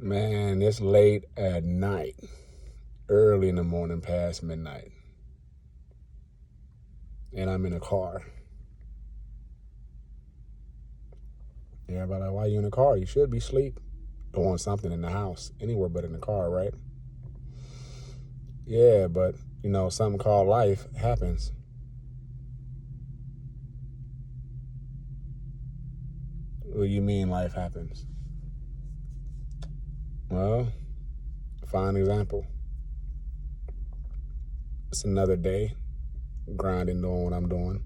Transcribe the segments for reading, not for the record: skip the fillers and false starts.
Man, it's late at night, early in the morning, past midnight, and I'm in a car. Everybody like, why you in the car? You should be asleep, doing something in the house, anywhere but in the car, right? Yeah, but something called life happens. What do you mean life happens? Well, fine example. It's another day, grinding, doing what I'm doing,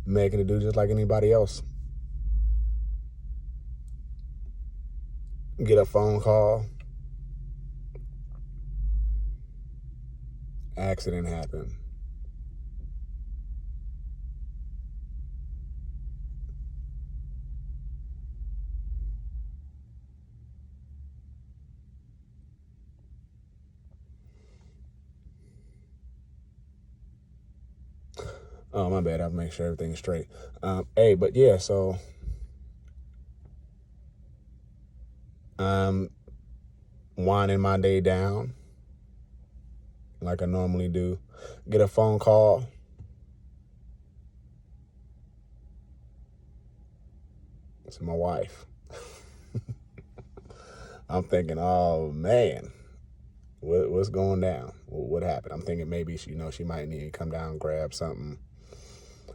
making it do just like anybody else. Get a phone call, accident happened. Oh, my bad. I have to make sure everything's straight. But yeah, so I'm winding my day down like I normally do. Get a phone call. It's my wife. I'm thinking, oh man, what's going down? What happened? I'm thinking maybe she might need to come down and grab something.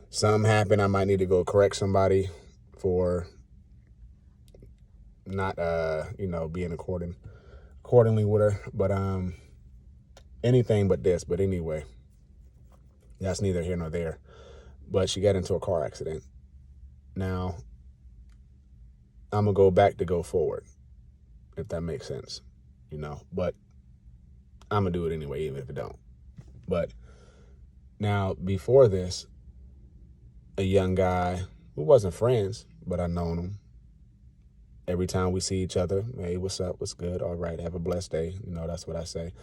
Something happened. I might need to go correct somebody for not being accordingly with her. But anything but this. But anyway, that's neither here nor there. But she got into a car accident. Now I'm gonna go back to go forward, if that makes sense, But I'm gonna do it anyway, even if it don't. But now, before this, a young guy who wasn't friends, but I known him. Every time we see each other, hey, what's up? What's good? All right, have a blessed day. That's what I say.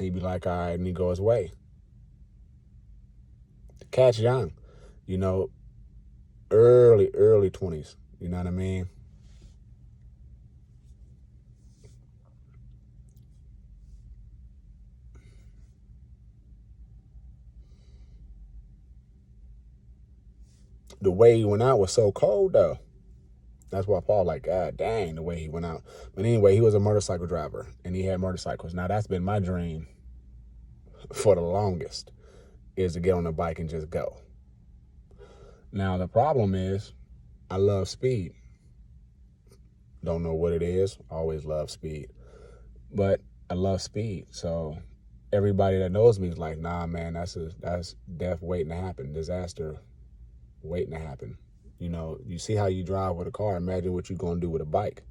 He'd be like, all right, and he'd go his way. The cat's young, early 20s. You know what I mean? The way he went out was so cold, though. That's why Paul like, God dang, the way he went out. But anyway, he was a motorcycle driver, and he had motorcycles. Now, that's been my dream for the longest, is to get on a bike and just go. Now, the problem is I love speed. Don't know what it is. Always love speed. But I love speed. So everybody that knows me is like, nah, man, that's death waiting to happen. Disaster waiting to happen. You see how you drive with a car. Imagine what you're going to do with a bike.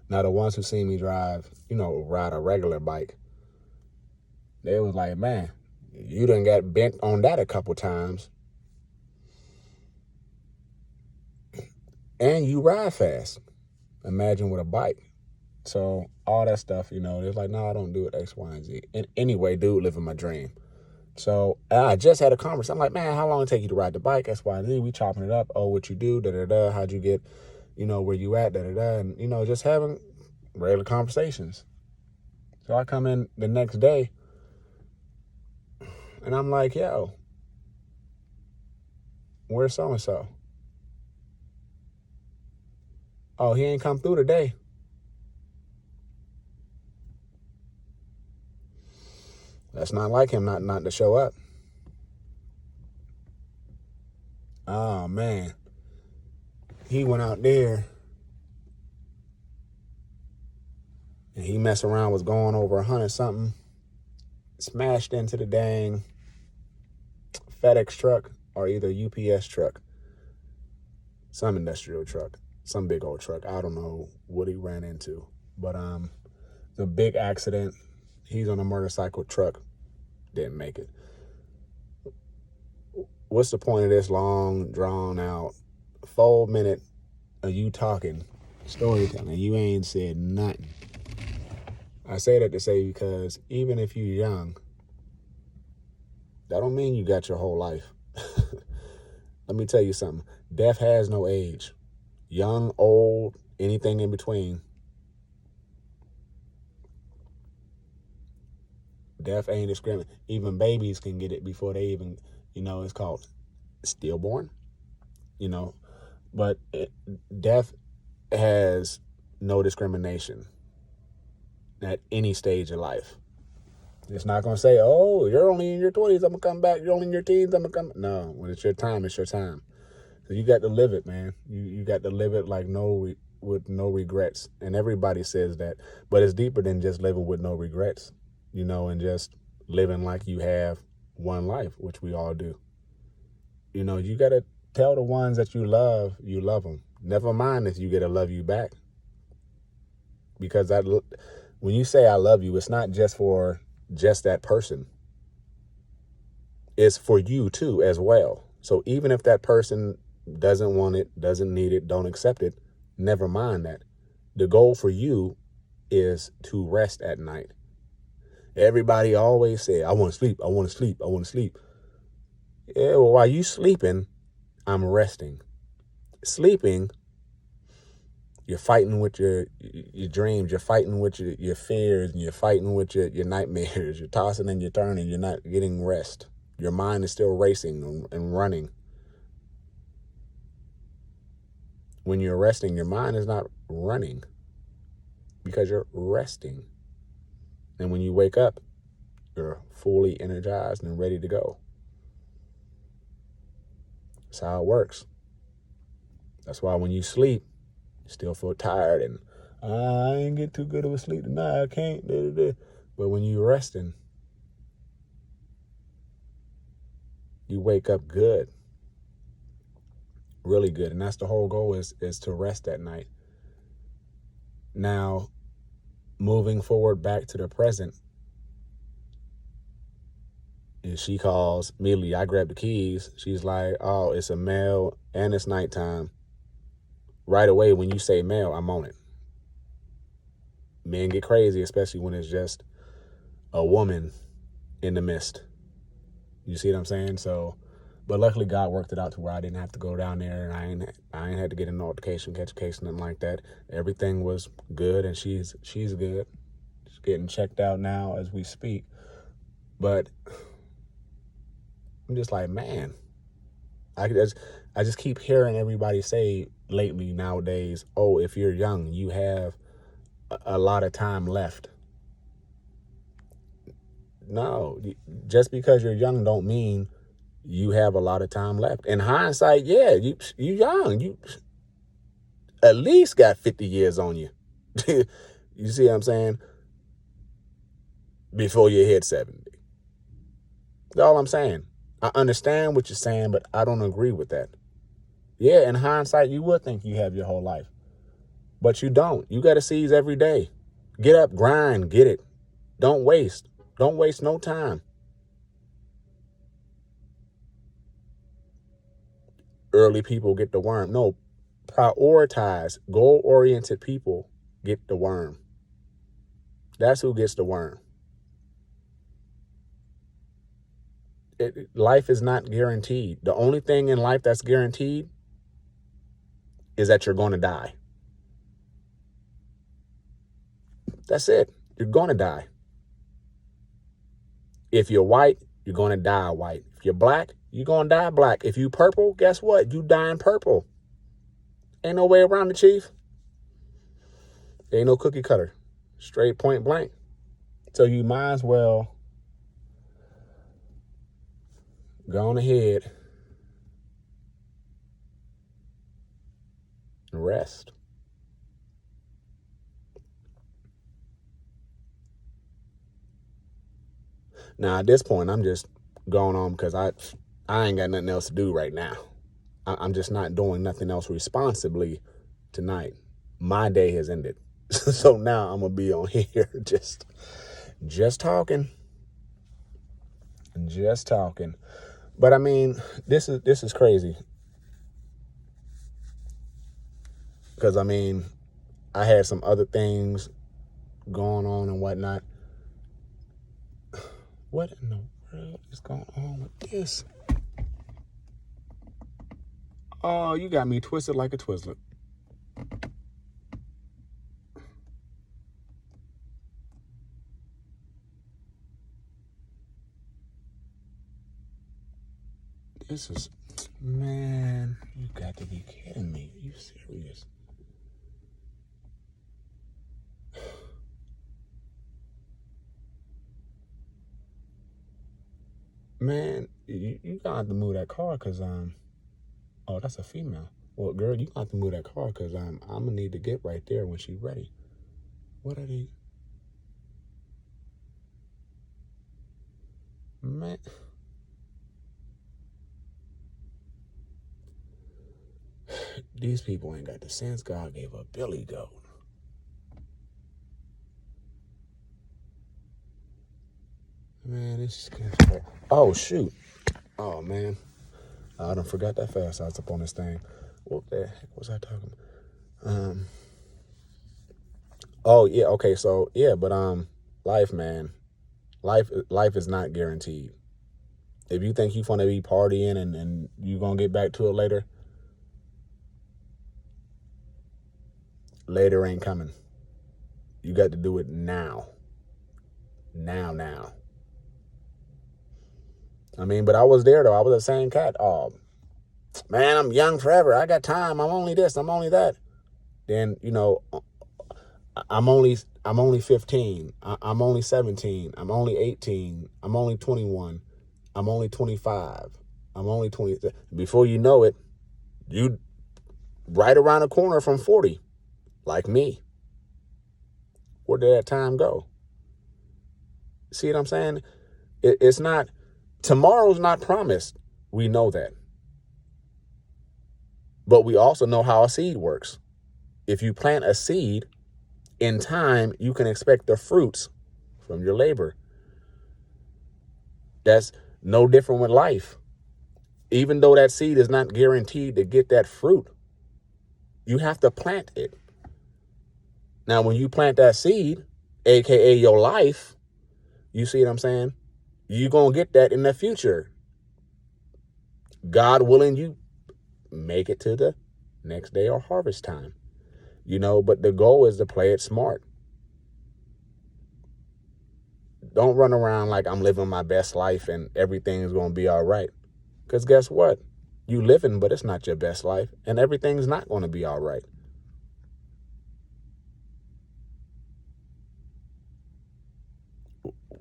Now, the ones who see me drive, ride a regular bike, they was like, man, you done got bent on that a couple times. And you ride fast. Imagine with a bike. So all that stuff, they're like, no, I don't do it, X, Y, and Z. And anyway, dude, living my dream. So I just had a conversation. I'm like, man, how long it take you to ride the bike? X, Y, and Z. We chopping it up. Oh, what you do? Da da da. How'd you get? Where you at? Da da da. And just having regular conversations. So I come in the next day, and I'm like, yo, where's so and so? Oh, he ain't come through today. That's not like him not to show up. Oh man, he went out there and he messed around, was going over 100 something, smashed into the dang FedEx truck or either UPS truck, some industrial truck, some big old truck. I don't know what he ran into, but the big accident. He's on a motorcycle, truck didn't make it. What's the point of this long, drawn out 4 minute of you talking, storytelling? You ain't said nothing. I say that to say because even if you're young, that don't mean you got your whole life. Let me tell you something. Death has no age. Young, old, anything in between. Death ain't discriminate. Even babies can get it before they even, it's called stillborn, you know. But death has no discrimination at any stage of life. It's not going to say, oh, you're only in your 20s, I'm going to come back. You're only in your teens, I'm going to come. No, when it's your time, it's your time. So you got to live it, man. You got to live it like with no regrets. And everybody says that. But it's deeper than just living with no regrets, and just living like you have one life, which we all do. You got to tell the ones that you love them. Never mind if you get to love you back. Because when you say I love you, it's not just for just that person. It's for you too as well. So even if that person doesn't want it, doesn't need it, don't accept it, never mind that. The goal for you is to rest at night. Everybody always say, I want to sleep, I want to sleep, I want to sleep. Yeah, well, while you sleeping, I'm resting. Sleeping, you're fighting with your dreams, you're fighting with your fears, and you're fighting with your nightmares. You're tossing and you're turning, you're not getting rest. Your mind is still racing and running. When you're resting, your mind is not running because you're resting. And when you wake up, you're fully energized and ready to go. That's how it works. That's why when you sleep, you still feel tired and I ain't get too good of a sleep tonight. I can't. But when you're resting, you wake up good. Really good. And that's the whole goal is to rest at night. Now, moving forward back to the present, and she calls immediately. I grab the keys. She's like, oh, it's a male and it's nighttime. Right away, when you say male, I'm on it. Men get crazy, especially when it's just a woman in the midst. You see what I'm saying? So, but luckily God worked it out to where I didn't have to go down there, and I ain't had to get an altercation, catch a case, nothing like that. Everything was good, and she's good. She's getting checked out now as we speak. But I'm just like, man, I just keep hearing everybody say lately nowadays, oh, if you're young, you have a lot of time left. No, just because you're young don't mean you have a lot of time left. In hindsight, yeah, you young. You at least got 50 years on you. You see what I'm saying? Before you hit 70. That's all I'm saying. I understand what you're saying, but I don't agree with that. Yeah, in hindsight, you would think you have your whole life. But you don't. You got to seize every day. Get up, grind, get it. Don't waste. Don't waste no time. Early people get the worm. No, prioritize. Goal-oriented people get the worm. That's who gets the worm. Life is not guaranteed. The only thing in life that's guaranteed is that you're going to die. That's it. You're going to die. If you're white, you're going to die white. If you're black, you're going to die black. If you purple, guess what? You dying purple. Ain't no way around it, Chief. Ain't no cookie cutter. Straight point blank. So you might as well go on ahead and rest. Now, at this point, I'm just going on because I ain't got nothing else to do right now. I'm just not doing nothing else responsibly tonight. My day has ended. So now I'm going to be on here just talking. Just talking. But I mean, this is crazy. Because I mean, I had some other things going on and whatnot. What in the world is going on with this? Oh, you got me twisted like a Twizzler. This is, man, you got to be kidding me. Are you serious? Man, you gonna have to move that car because, oh, that's a female. Well, girl, you gonna have to move that car because I'm gonna need to get right there when she's ready. What are they? Man. These people ain't got the sense God gave a Billy Goat. Man, this is good. Oh, shoot. Oh, man. I done forgot that fast. I was up on this thing. What the heck was I talking about? Oh, yeah. Okay. So, yeah, but, life, man. Life is not guaranteed. If you think you're going to be partying and you're going to get back to it later ain't coming. You got to do it now. Now. I mean, but I was there, though. I was the same cat. Oh, man, I'm young forever. I got time. I'm only this. I'm only that. Then, I'm only 15. I'm only 17. I'm only 18. I'm only 21. I'm only 25. I'm only 20. Before you know it, you right around the corner from 40, like me. Where did that time go? See what I'm saying? It's not, tomorrow's not promised. We know that. But we also know how a seed works. If you plant a seed, in time, you can expect the fruits from your labor. That's no different with life. Even though that seed is not guaranteed to get that fruit, you have to plant it. Now, when you plant that seed, aka your life, you see what I'm saying? You're going to get that in the future. God willing, you make it to the next day or harvest time. But the goal is to play it smart. Don't run around like I'm living my best life and everything's going to be all right. Because guess what? You living, but it's not your best life, and everything's not going to be all right.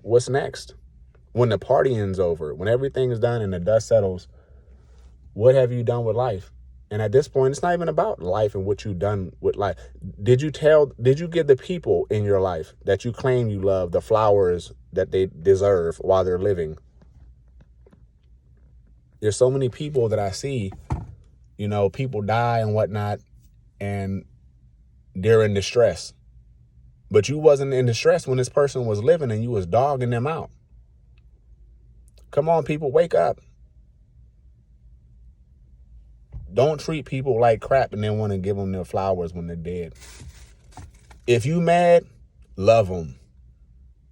What's next? When the partying's over, when everything's done and the dust settles, what have you done with life? And at this point, it's not even about life and what you've done with life. Did you give the people in your life that you claim you love the flowers that they deserve while they're living? There's so many people that I see, people die and whatnot, and they're in distress. But you wasn't in distress when this person was living and you was dogging them out. Come on, people, wake up. Don't treat people like crap and then want to give them their flowers when they're dead. If you mad, love them.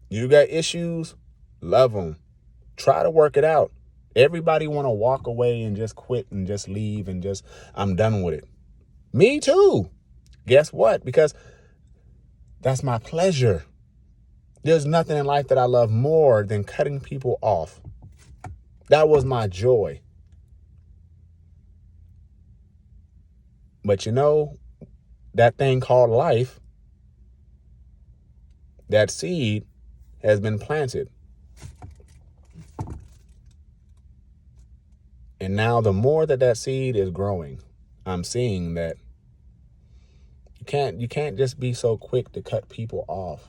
You got issues, love them. Try to work it out. Everybody want to walk away and just quit and just leave and just, I'm done with it. Me too. Guess what? Because that's my pleasure. There's nothing in life that I love more than cutting people off. That was my joy. But that thing called life, that seed has been planted. And now the more that seed is growing, I'm seeing that you can't just be so quick to cut people off.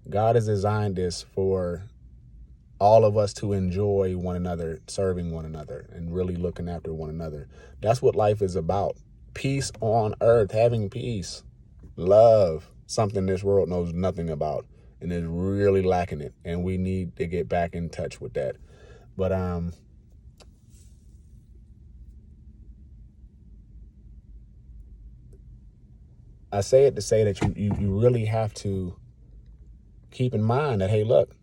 God has designed this for all of us to enjoy one another, serving one another, and really looking after one another. That's what life is about. Peace on earth, having peace, love, something this world knows nothing about and is really lacking it. And we need to get back in touch with that. But I say it to say that you really have to keep in mind that, hey, look,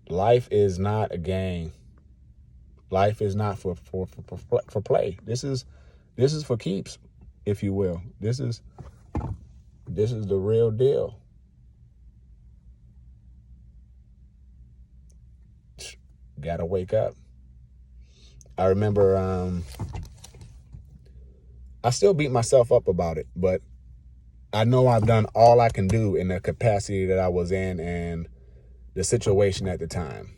life is not a game. Life is not for play. This is for keeps, if you will. This is the real deal. Gotta wake up. I remember I still beat myself up about it, but I know I've done all I can do in the capacity that I was in and the situation at the time.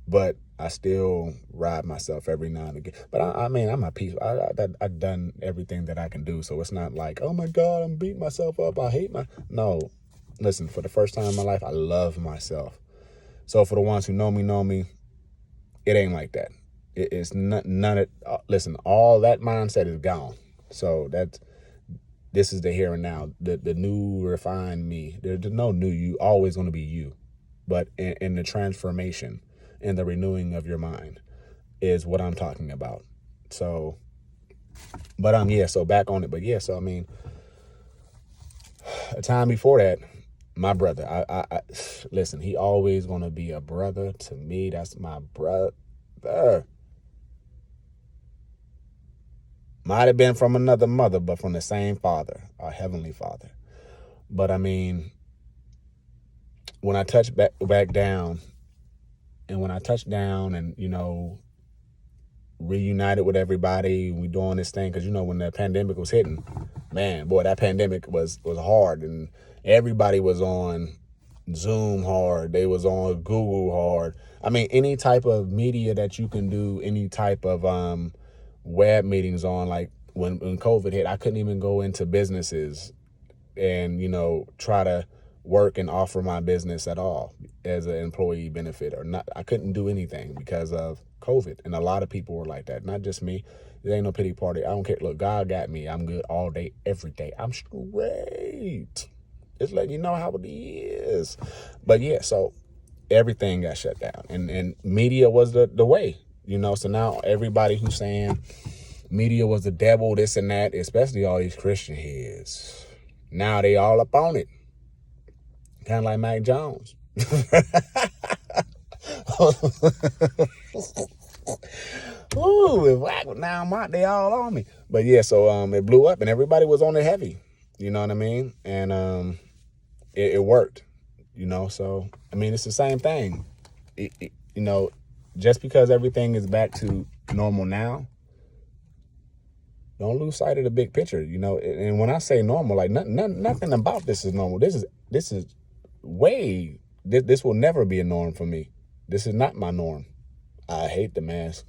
But I still ride myself every now and again. But I mean, I'm a peace. I've done everything that I can do. So it's not like, oh my God, I'm beating myself up. I hate no. Listen, for the first time in my life, I love myself. So for the ones who know me, it ain't like that. It's none of, listen, all that mindset is gone. So this is the here and now, the new refined me. There's no new you, always going to be you. But in the transformation and the renewing of your mind is what I'm talking about. So, but yeah, so back on it. But yeah, so I mean, a time before that, my brother, I listen, he always going to be a brother to me. That's my brother. Might have been from another mother, but from the same father, our heavenly father. But I mean, when I touch back down, and when I touched down and, you know, reunited with everybody, we doing this thing, because, you know, when the pandemic was hitting, man, boy, that pandemic was hard, and everybody was on Zoom hard. They was on Google hard. I mean, any type of media that you can do, any type of web meetings on, like when COVID hit, I couldn't even go into businesses and, you know, try to work and offer my business at all as an employee benefit or not. I couldn't do anything because of COVID. And a lot of people were like that. Not just me. There ain't no pity party. I don't care. Look, God got me. I'm good all day, every day. I'm straight. Just letting you know how it is. But yeah, so everything got shut down. And media was the way, you know. So now everybody who's saying media was the devil, this and that, especially all these Christian heads, now they all up on it. Kind of like Mac Jones. Ooh, now they all on me. But yeah, so it blew up and everybody was on it heavy. You know what I mean? And it worked. You know, so I mean, it's the same thing. You know, just because everything is back to normal now, don't lose sight of the big picture. You know, and when I say normal, like nothing about this is normal. This is way. This will never be a norm for me. This is not my norm. I hate the mask,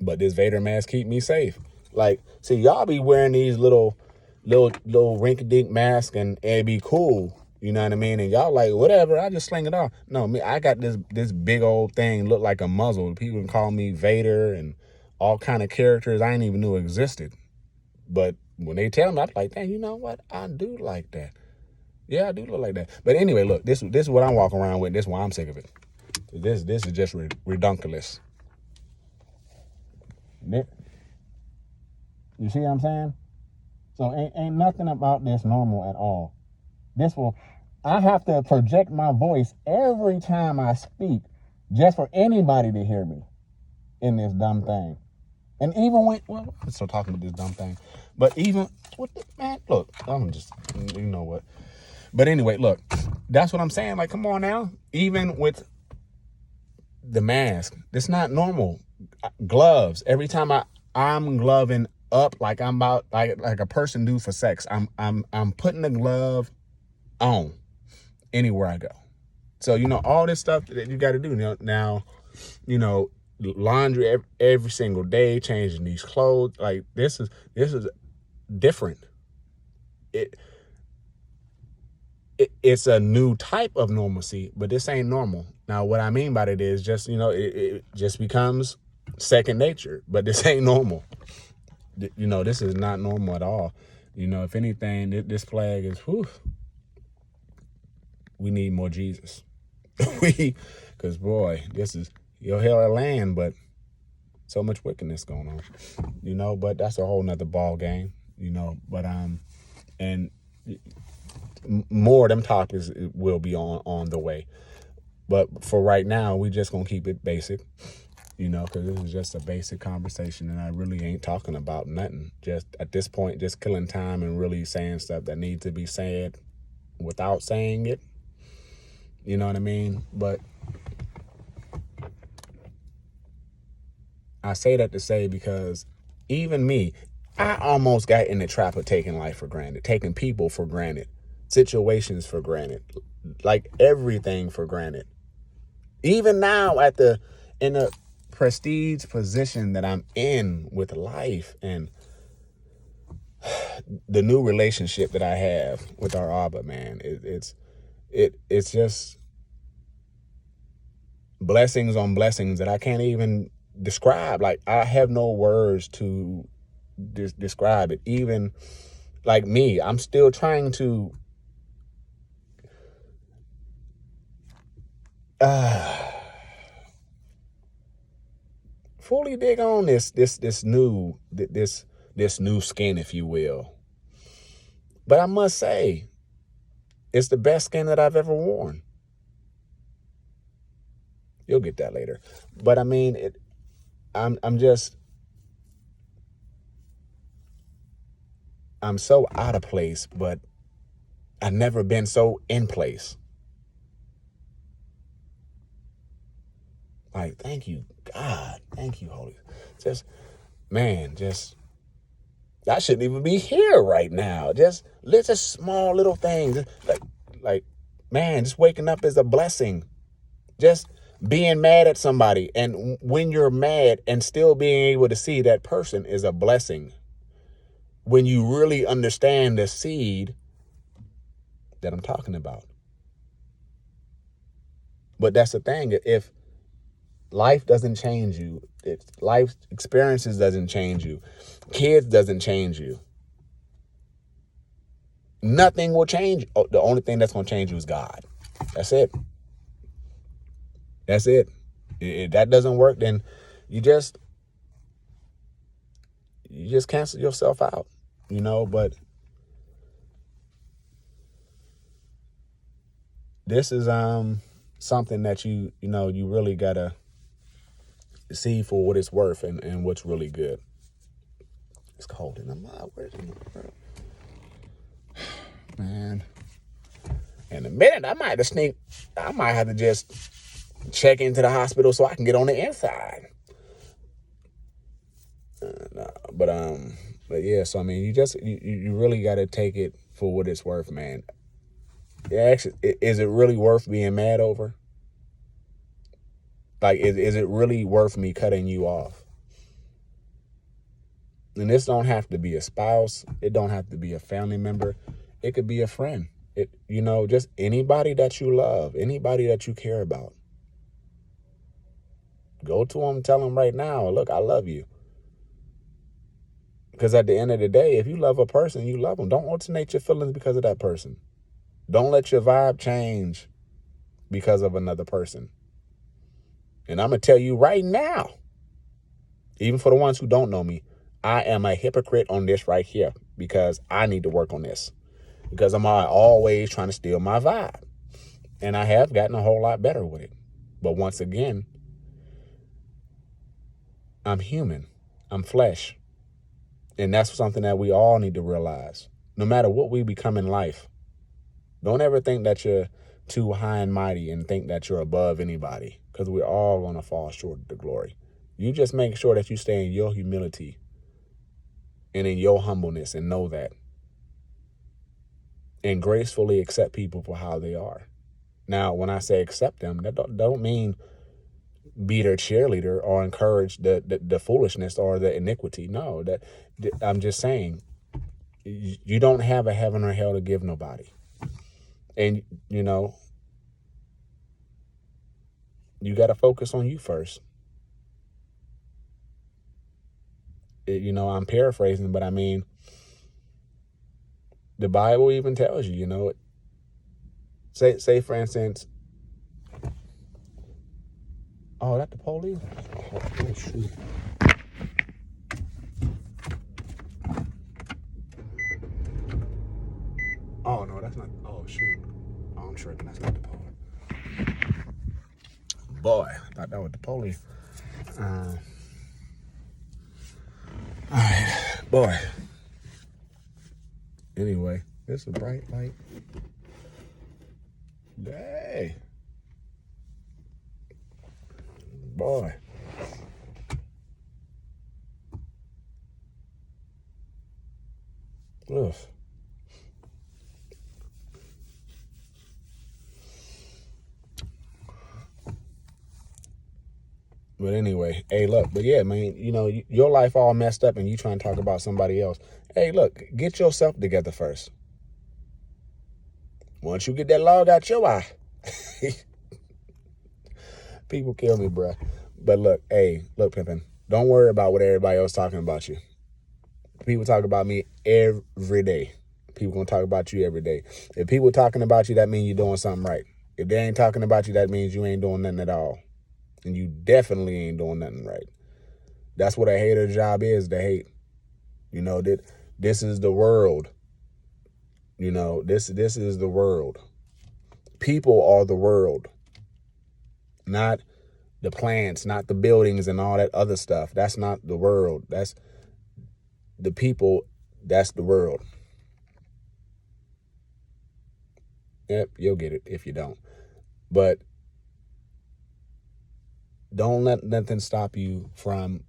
but this Vader mask keep me safe. Like, see, y'all be wearing these little rink-a-dink masks and it be cool. You know what I mean? And y'all like, whatever, I just sling it off. No, me, I got this big old thing, look like a muzzle. People can call me Vader and all kind of characters I didn't even knew existed. But when they tell me, I'm like, dang, you know what? I do like that. Yeah, I do look like that. But anyway, look, this is what I'm walking around with. This is why I'm sick of it. This is just redunculous. You see what I'm saying? So ain't nothing about this normal at all. I have to project my voice every time I speak just for anybody to hear me in this dumb thing. And even when, well, I'm still talking about this dumb thing, but even, man, look, I'm just, you know what. But anyway, look, that's what I'm saying. Like, come on now. Even with the mask, it's not normal. Gloves, every time I'm gloving up like I'm about, like a person do for sex, I'm putting the glove on anywhere I go. So, you know, all this stuff that you got to do now, you know, laundry every single day, changing these clothes. Like, this is different. It's a new type of normalcy, but this ain't normal. Now, what I mean by that is just, you know, it just becomes second nature, but this ain't normal. You know, this is not normal at all. You know, if anything, this flag is, whew, we need more Jesus. Because boy, this is your hell of land, but so much wickedness going on, you know, but that's a whole nother ball game, you know, but, and more of them topics will be on the way. But for right now, we just going to keep it basic, you know, because this is just a basic conversation and I really ain't talking about nothing. Just at this point, just killing time and really saying stuff that needs to be said without saying it. You know what I mean? But I say that to say because even me, I almost got in the trap of taking life for granted, taking people for granted, situations for granted, like everything for granted. Even now in the prestige position that I'm in with life and the new relationship that I have with our Abba, man, it's just blessings on blessings that I can't even describe. Like, I have no words to describe it. Even like me, I'm still trying to fully dig on this new skin, if you will. But I must say, it's the best skin that I've ever worn. You'll get that later. But I mean, I'm so out of place, but I've never been so in place. Like, thank you, God. Thank you, Holy. Just, man, I shouldn't even be here right now. Just small little things. Like, man, just waking up is a blessing. Just being mad at somebody. And when you're mad and still being able to see that person is a blessing. When you really understand the seed that I'm talking about. But that's the thing. If life doesn't change you, life experiences doesn't change you, kids doesn't change you, nothing will change. The only thing that's going to change you is God. That's it. That's it. If that doesn't work, then you just cancel yourself out, but this is something that you really gotta see for what it's worth and what's really good. It's cold in the mud. Where's in the world? Man. In a minute, I might have to just check into the hospital so I can get on the inside. But yeah, so I mean, you really got to take it for what it's worth, man. Yeah, actually, is it really worth being mad over? Like, is it really worth me cutting you off? And this don't have to be a spouse. It don't have to be a family member. It could be a friend. Just anybody that you love, anybody that you care about. Go to them, tell them right now, look, I love you. Because at the end of the day, if you love a person, you love them. Don't alternate your feelings because of that person. Don't let your vibe change because of another person. And I'm going to tell you right now, even for the ones who don't know me, I am a hypocrite on this right here because I need to work on this. Because I'm always trying to steal my vibe. And I have gotten a whole lot better with it. But once again, I'm human. I'm flesh. And that's something that we all need to realize. No matter what we become in life, don't ever think that you're too high and mighty and think that you're above anybody, because we're all going to fall short of the glory. You just make sure that you stay in your humility and in your humbleness and know that. And gracefully accept people for how they are. Now, when I say accept them, that don't mean be their cheerleader or encourage the foolishness or the iniquity. No, I'm just saying you don't have a heaven or hell to give nobody. And, you got to focus on you first. I'm paraphrasing, but I mean, the Bible even tells you, say for instance, oh, that the police? Oh, shoot. Oh, no, that's not, oh, shoot. Oh, I'm tripping, that's not the police. Boy, I thought that was the police. All right, boy. Anyway, it's a bright light. Hey. Boy. Ugh. But anyway, hey, look, but yeah, man, you know, your life all messed up and you trying to talk about somebody else. Hey, look, get yourself together first. Once you get that log out your eye, people kill me, bruh. But look, hey, look, Pimpin', don't worry about what everybody else talking about you. People talk about me every day. People gonna talk about you every day. If people talking about you, that means you're doing something right. If they ain't talking about you, that means you ain't doing nothing at all. And you definitely ain't doing nothing right. That's what a hater's job is, to hate. You know, that this is the world. You know, this is the world. People are the world. Not the plants, not the buildings and all that other stuff. That's not the world. That's the people. That's the world. Yep, you'll get it if you don't. But don't let nothing stop you from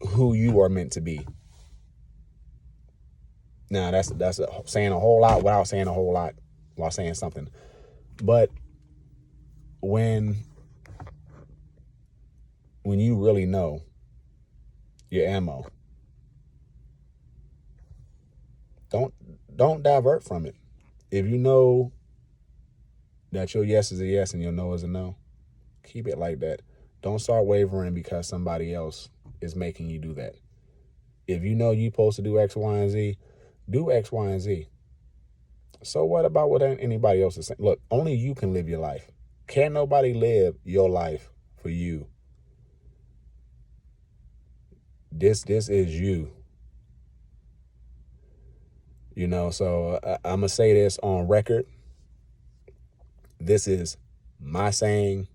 who you are meant to be. Now, that's saying a whole lot without saying a whole lot while saying something. But when you really know your ammo, don't divert from it. If you know that your yes is a yes and your no is a no, keep it like that. Don't start wavering because somebody else is making you do that. If you know you're supposed to do X, Y, and Z, do X, Y, and Z. So what about what anybody else is saying? Look, only you can live your life. Can't nobody live your life for you. This is you. You know, so I'm going to say this on record. This is my saying.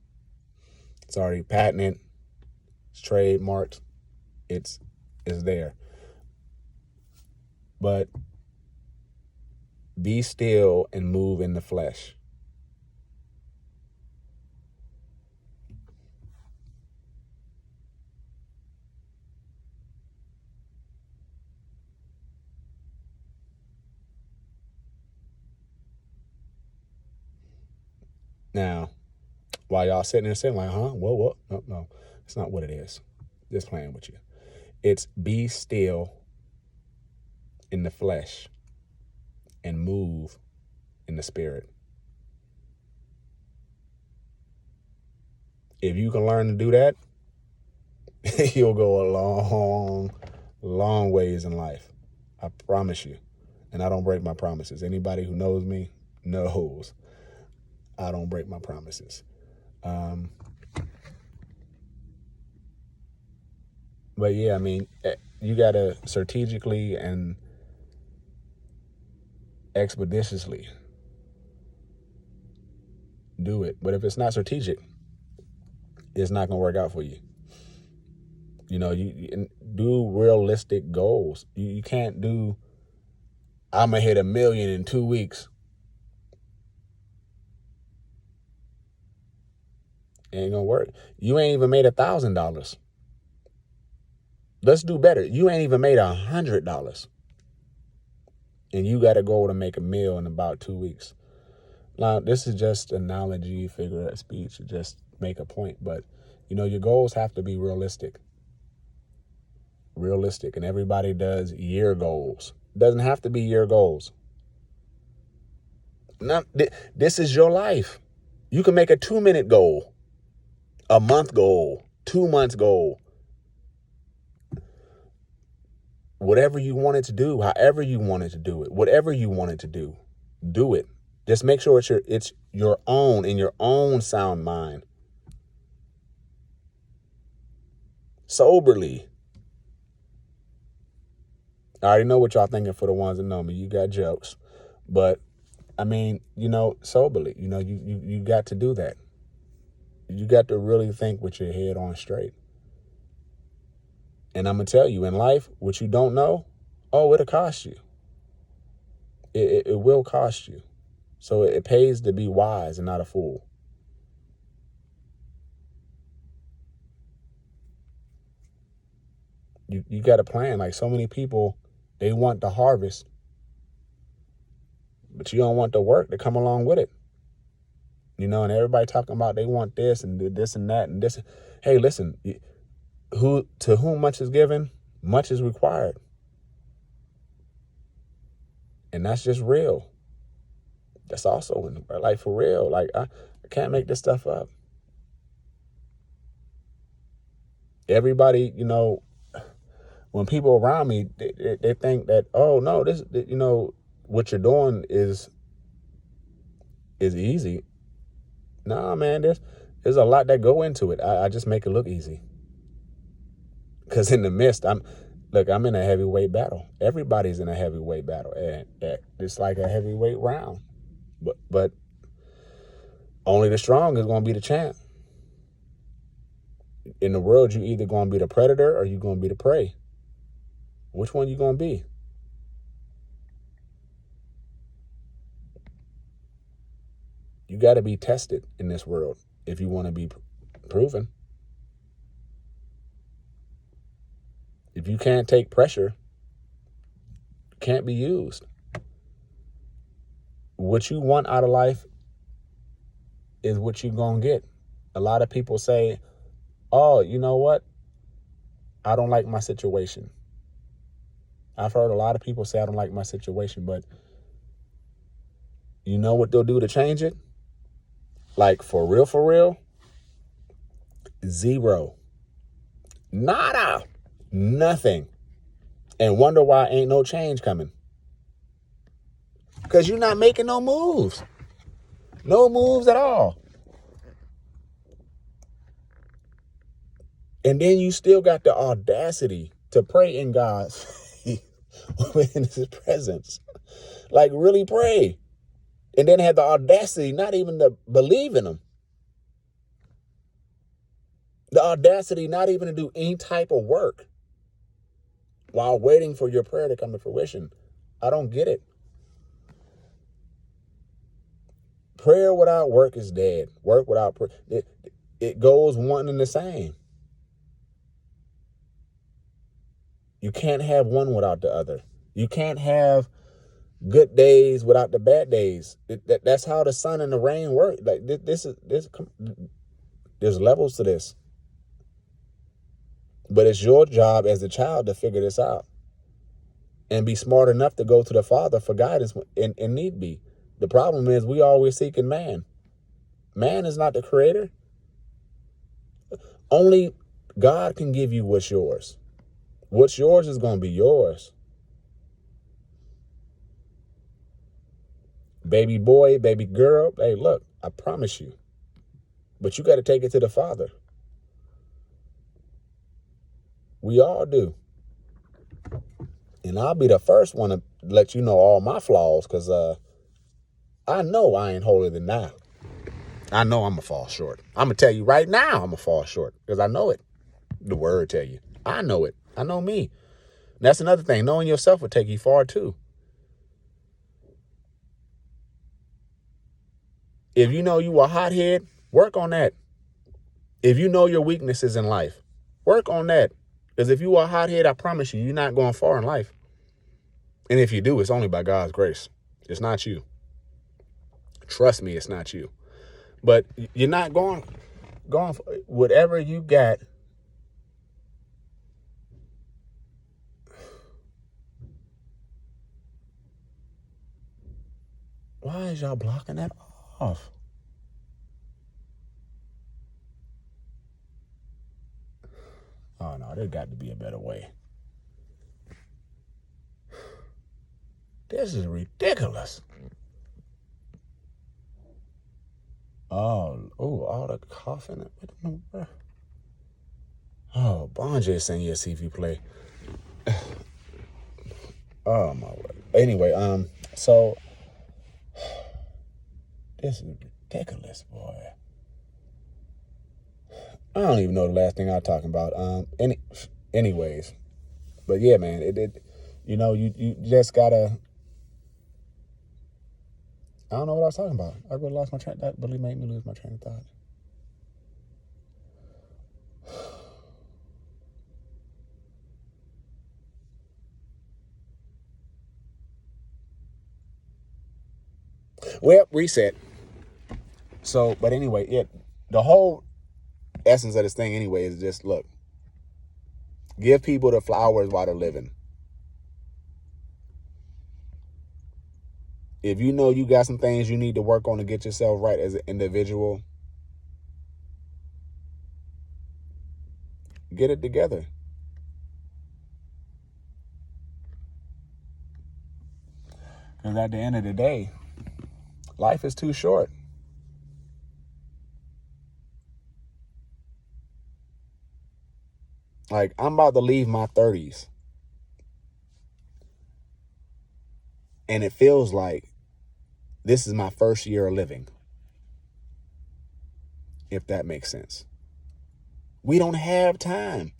It's already patented. It's trademarked. It's there. But be still and move in the flesh. Now, while y'all sitting there saying like, huh? Whoa, whoa. No. It's not what it is. Just playing with you. It's be still in the flesh and move in the spirit. If you can learn to do that, you'll go a long, long ways in life. I promise you. And I don't break my promises. Anybody who knows me knows I don't break my promises. But yeah, I mean, you got to strategically and expeditiously do it. But if it's not strategic, it's not going to work out for you. You know, you do realistic goals. You can't do, I'm going to hit 1 million in 2 weeks. It ain't going to work. You ain't even made $1,000. Let's do better. You ain't even made $100. And you got a goal to make $1 million in about 2 weeks. Now, this is just analogy, figure of speech, just make a point. But, you know, your goals have to be realistic. Realistic. And everybody does year goals. It doesn't have to be year goals. Now, this is your life. You can make a 2-minute goal, a month goal, 2 months goal. Whatever you wanted to do, however you wanted to do it, whatever you wanted to do it. Just make sure it's your own, in your own sound mind. Soberly. I already know what y'all thinking for the ones that know me. You got jokes. But, I mean, you know, soberly. You know, you got to do that. You got to really think with your head on straight. And I'm going to tell you, in life, what you don't know, it'll cost you. It will cost you. So it pays to be wise and not a fool. You got to plan. Like, so many people, they want the harvest, but you don't want the work to come along with it. And everybody talking about they want this and this and that and this. Hey, listen, to whom much is given, much is required. And that's just real. That's also like for real. Like I can't make this stuff up. Everybody, when people around me, they think that, oh no, this, what you're doing is easy. Nah, man, there's a lot that go into it. I just make it look easy. Because in the midst, I'm in a heavyweight battle. Everybody's in a heavyweight battle, and it's like a heavyweight round. But only the strong is going to be the champ. In the world, you either going to be the predator or you going to be the prey. Which one you going to be? You got to be tested in this world if you want to be proven. If you can't take pressure, you can't be used. What you want out of life is what you're going to get. A lot of people say, oh, you know what? I don't like my situation. I've heard a lot of people say I don't like my situation, but you know what they'll do to change it? Like for real? Zero. Nada. Nothing. And wonder why ain't no change coming. Because you're not making no moves. No moves at all. And then you still got the audacity to pray in God's in his presence. Like really pray. And then have the audacity not even to believe in him. The audacity not even to do any type of work while waiting for your prayer to come to fruition. I don't get it. Prayer without work is dead. Work without prayer, it goes one and the same. You can't have one without the other. You can't have good days without the bad days. That's how the sun and the rain work. Like there's levels to this. But it's your job as a child to figure this out and be smart enough to go to the Father for guidance in need be. The problem is we always seeking man. Man is not the creator. Only God can give you what's yours. What's yours is going to be yours. Baby boy, baby girl, hey, look, I promise you. But you got to take it to the Father. We all do. And I'll be the first one to let you know all my flaws because I know I ain't holier than thou. I know I'm going to fall short. I'm going to tell you right now I'm going to fall short because I know it. The word tell you. I know it. I know me. And that's another thing. Knowing yourself will take you far too. If you know you a hothead, work on that. If you know your weaknesses in life, work on that. Because if you are a hothead, I promise you, you're not going far in life. And if you do, it's only by God's grace. It's not you. Trust me, it's not you. But you're not going for whatever you got. Why is y'all blocking that off? Oh, no, there got to be a better way. This is ridiculous. Oh, all the coughing. Oh, Bonjay saying yes, see if you play. Oh, my word. Anyway, so this is ridiculous, boy. I don't even know the last thing I was talking about. Anyways, but yeah, man, you just gotta. I don't know what I was talking about. I really lost my train. That really made me lose my train of thought. Well, reset. So, but anyway, the whole essence of this thing anyway is just, look, give people the flowers while they're living. If you know you got some things you need to work on to get yourself right as an individual, get it together. Because at the end of the day, life is too short. Like, I'm about to leave my 30s. And it feels like this is my first year of living. If that makes sense. We don't have time.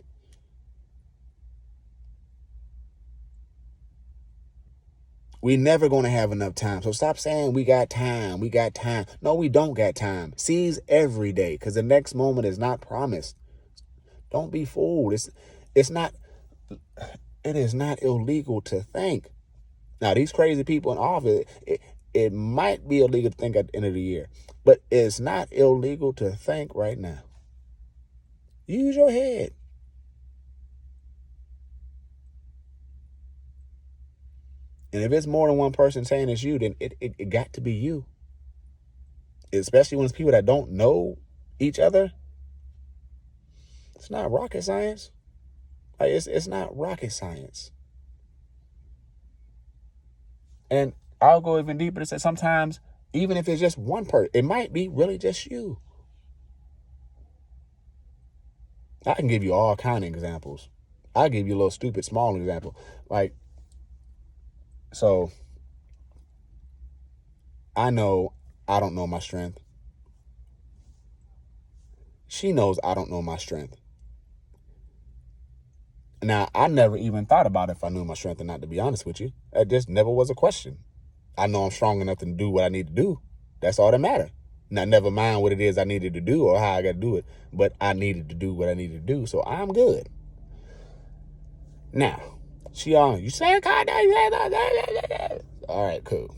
We never going to have enough time. So stop saying we got time. We got time. No, we don't got time. Seize every day, because the next moment is not promised. Don't be fooled. It is not illegal to think. Now, these crazy people in office, it might be illegal to think at the end of the year, but it's not illegal to think right now. Use your head. And if it's more than one person saying it's you, then it got to be you. Especially when it's people that don't know each other. It's not rocket science. Like, it's not rocket science. And I'll go even deeper to say sometimes, even if it's just one person, it might be really just you. I can give you all kind of examples. I'll give you a little stupid small example. Like, so I know I don't know my strength. She knows I don't know my strength. Now, I never even thought about if I knew my strength or not, to be honest with you. That just never was a question. I know I'm strong enough to do what I need to do. That's all that matters. Now, never mind what it is I needed to do or how I got to do it, but I needed to do what I needed to do, so I'm good. Now, she on, you saying, all right, cool.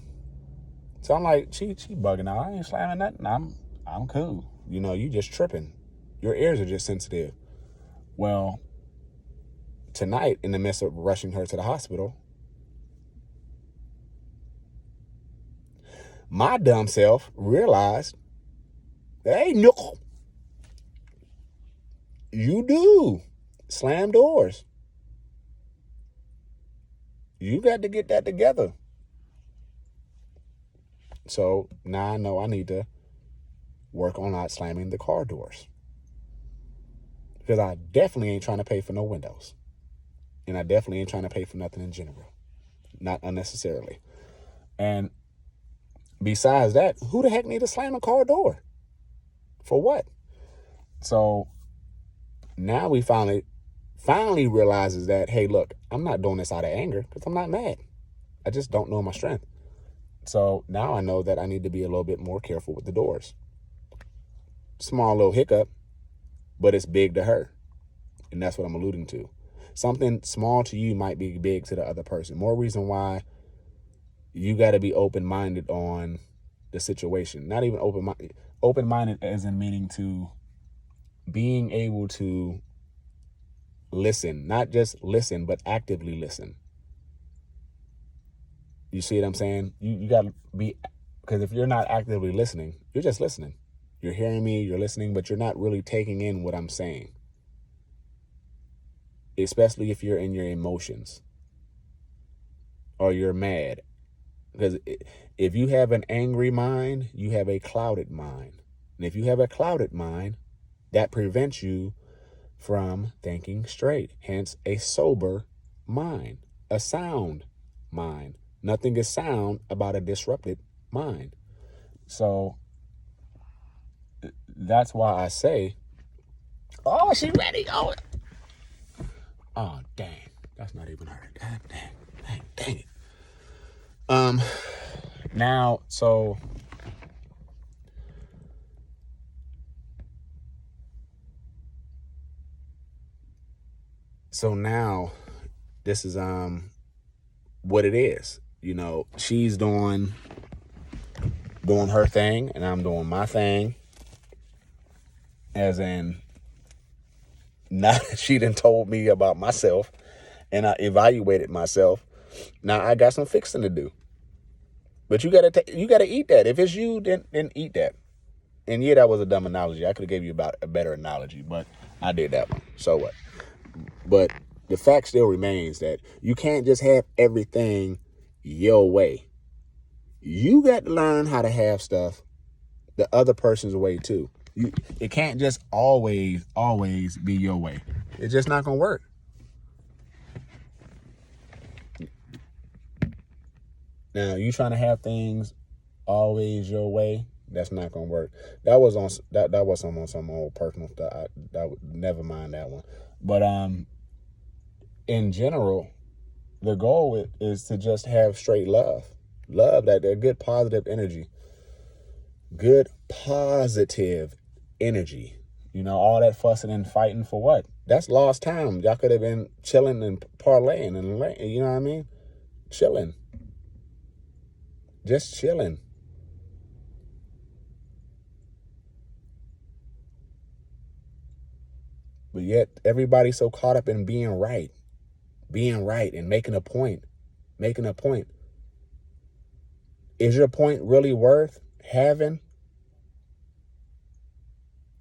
So I'm like, she bugging out. I ain't slamming nothing. I'm cool. You know, you just tripping. Your ears are just sensitive. Well, tonight, in the midst of rushing her to the hospital, my dumb self realized, hey, no, you do slam doors. You got to get that together. So now I know I need to work on not slamming the car doors. Because I definitely ain't trying to pay for no windows. And I definitely ain't trying to pay for nothing in general. Not unnecessarily. And besides that, who the heck need to slam a car door? For what? So now we finally realizes that, hey, look, I'm not doing this out of anger because I'm not mad. I just don't know my strength. So now I know that I need to be a little bit more careful with the doors. Small little hiccup, but it's big to her. And that's what I'm alluding to. Something small to you might be big to the other person. More reason why you got to be open-minded on the situation. Not even open-minded as in meaning to being able to listen. Not just listen, but actively listen. You see what I'm saying? You got to be, because if you're not actively listening, you're just listening. You're hearing me, you're listening, but you're not really taking in what I'm saying. Especially if you're in your emotions or you're mad. Because if you have an angry mind, you have a clouded mind. And if you have a clouded mind, that prevents you from thinking straight. Hence, a sober mind, a sound mind. Nothing is sound about a disrupted mind. So that's why I say, oh, she ready. Oh, dang. That's not even her. Dang it. Now, so now this is what it is. You know, she's doing doing her thing and I'm doing my thing. As in, now that she done told me about myself and I evaluated myself, now I got some fixing to do. But you gotta eat that. If it's you, then eat that. And yeah, that was a dumb analogy. I could have gave you about a better analogy, but I did that one. So what? But the fact still remains that you can't just have everything your way. You got to learn how to have stuff the other person's way too. It can't just always be your way. It's just not gonna work. Now you trying to have things always your way, that's not gonna work. That was on some old personal stuff. Never mind that one. But in general, the goal is to just have straight love. That good positive energy. Good positive energy. You know, all that fussing and fighting for what? That's lost time. Y'all could have been chilling and parlaying and, you know what I mean? Chilling. Just chilling. But yet everybody's so caught up in being right and making a point. Is your point really worth having?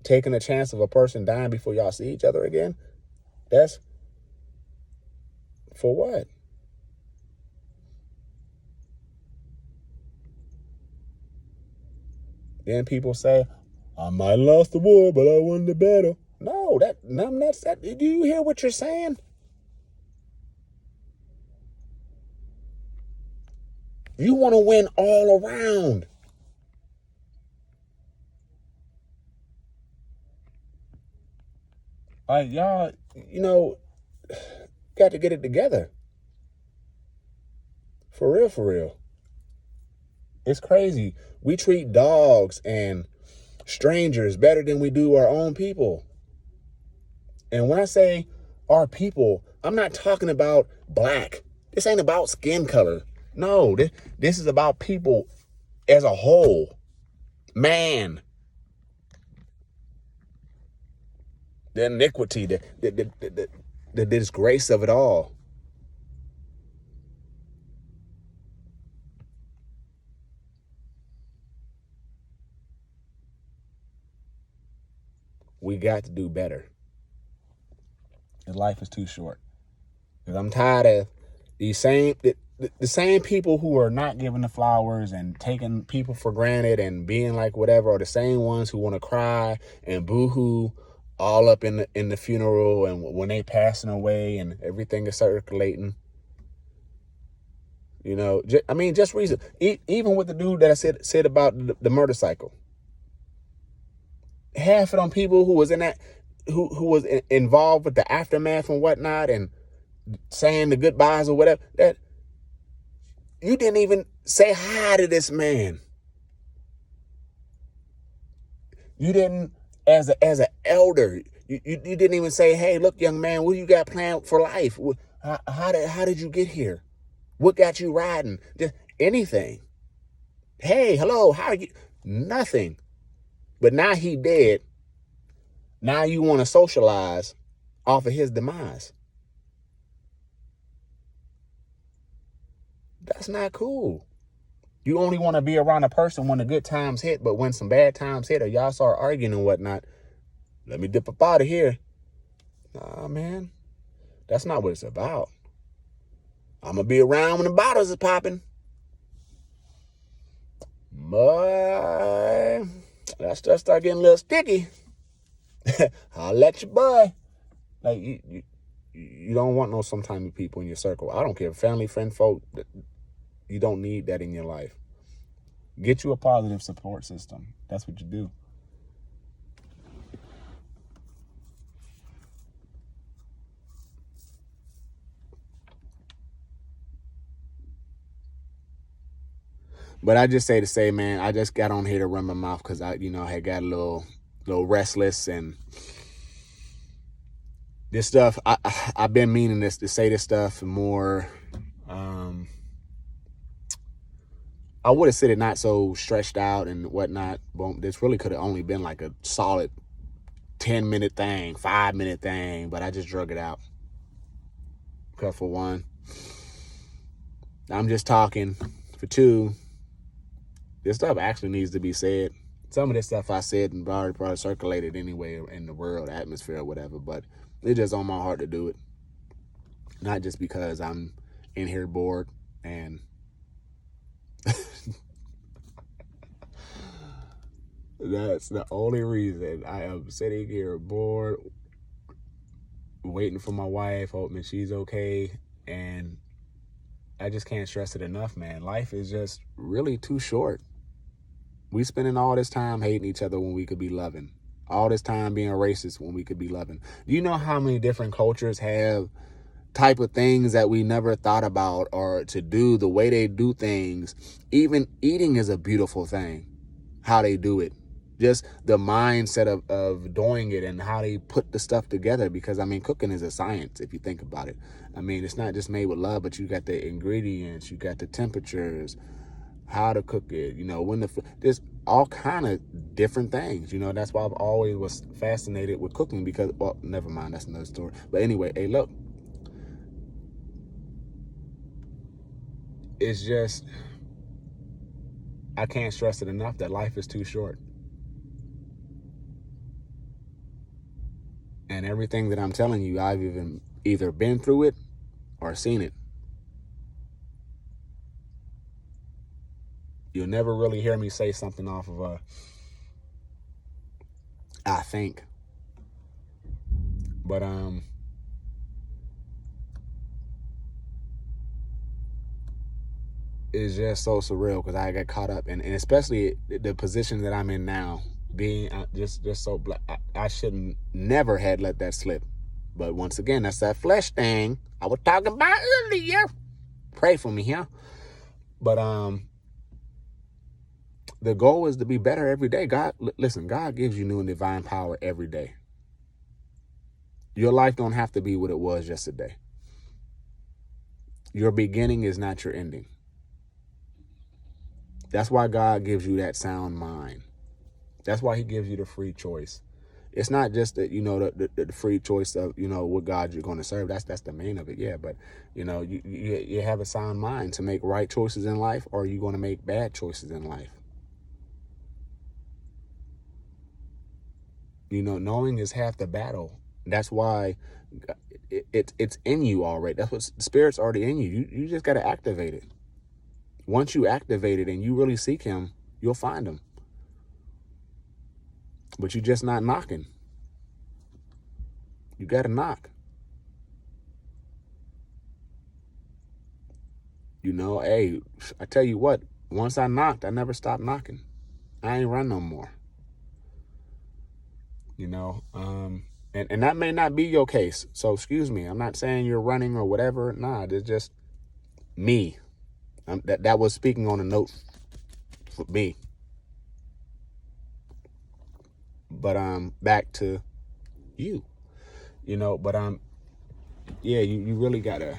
Taking a chance of a person dying before y'all see each other again? That's for what? Then people say, I might have lost the war, but I won the battle. No, I'm not. Do you hear what you're saying? You want to win all around. Like, y'all, got to get it together. For real. It's crazy. We treat dogs and strangers better than we do our own people. And when I say our people, I'm not talking about black. This ain't about skin color. No, this is about people as a whole. Man. The iniquity, the disgrace of it all. We got to do better. Because life is too short. Because I'm tired of the same people who are not giving the flowers and taking people for granted and being like whatever are the same ones who want to cry and boo-hoo all up in the funeral and when they passing away and everything is circulating. You know, just reason. Even with the dude that I said about the motorcycle. Half of them people who was in that, who was involved with the aftermath and whatnot and saying the goodbyes or whatever, that you didn't even say hi to this man. You didn't, as an elder, you didn't even say, hey, look, young man, what do you got planned for life? How did you get here? What got you riding? Just anything. Hey, hello, how are you? Nothing. But now he dead. Now you want to socialize off of his demise. That's not cool. You only want to be around a person when the good times hit, but when some bad times hit or y'all start arguing and whatnot, let me dip up out of here. Nah, man. That's not what it's about. I'm going to be around when the bottles are popping. But that stuff start getting a little sticky. I'll let you by. Like, you don't want no sometime people in your circle. I don't care. Family, friend, folk, you don't need that in your life. Get you a positive support system. That's what you do. But I just say to say, man, I just got on here to run my mouth because I had got a little restless and this stuff. I've been meaning to say this stuff more. I would have said it not so stretched out and whatnot. Boom, this really could have only been like a solid 10-minute thing, 5-minute thing, but I just drug it out. Because for one, I'm just talking. For two, this stuff actually needs to be said. Some of this stuff I said and probably circulated anyway in the world, atmosphere, or whatever, but it's just on my heart to do it. Not just because I'm in here bored and that's the only reason. I am sitting here bored, waiting for my wife, hoping she's okay, and I just can't stress it enough, man. Life is just really too short. We spending all this time hating each other when we could be loving. All this time being racist when we could be loving. Do you know how many different cultures have type of things that we never thought about or to do, the way they do things? Even eating is a beautiful thing, how they do it. Just the mindset of doing it and how they put the stuff together. Because, I mean, cooking is a science if you think about it. I mean, it's not just made with love, but you got the ingredients, you got the temperatures, how to cook it, you know, there's all kind of different things, you know. That's why I've always was fascinated with cooking because, well, never mind, that's another story. But anyway, hey, look, it's just, I can't stress it enough that life is too short. And everything that I'm telling you, I've either been through it or seen it. You'll never really hear me say something off of I think. But it's just so surreal because I got caught up and especially the position that I'm in now, being just so black. I shouldn't never had let that slip. But once again, that's that flesh thing I was talking about earlier. Pray for me, huh? But the goal is to be better every day. God, listen, God gives you new and divine power every day. Your life don't have to be what it was yesterday. Your beginning is not your ending. That's why God gives you that sound mind. That's why he gives you the free choice. It's not just that, you know, the free choice of, you know, what God you're going to serve. That's the main of it, yeah. But, you know, you have a sound mind to make right choices in life, or are you going to make bad choices in life? You know, knowing is half the battle. That's why it's in you already. That's what the Spirit's already in you. You just got to activate it. Once you activate it and you really seek him, you'll find him. But you're just not knocking. You got to knock. You know, hey, I tell you what, once I knocked, I never stopped knocking. I ain't run no more. You know, and that may not be your case. So excuse me. I'm not saying you're running or whatever. Nah, it's just me. That was speaking on a note for me. But back to you. You know, but yeah, you really gotta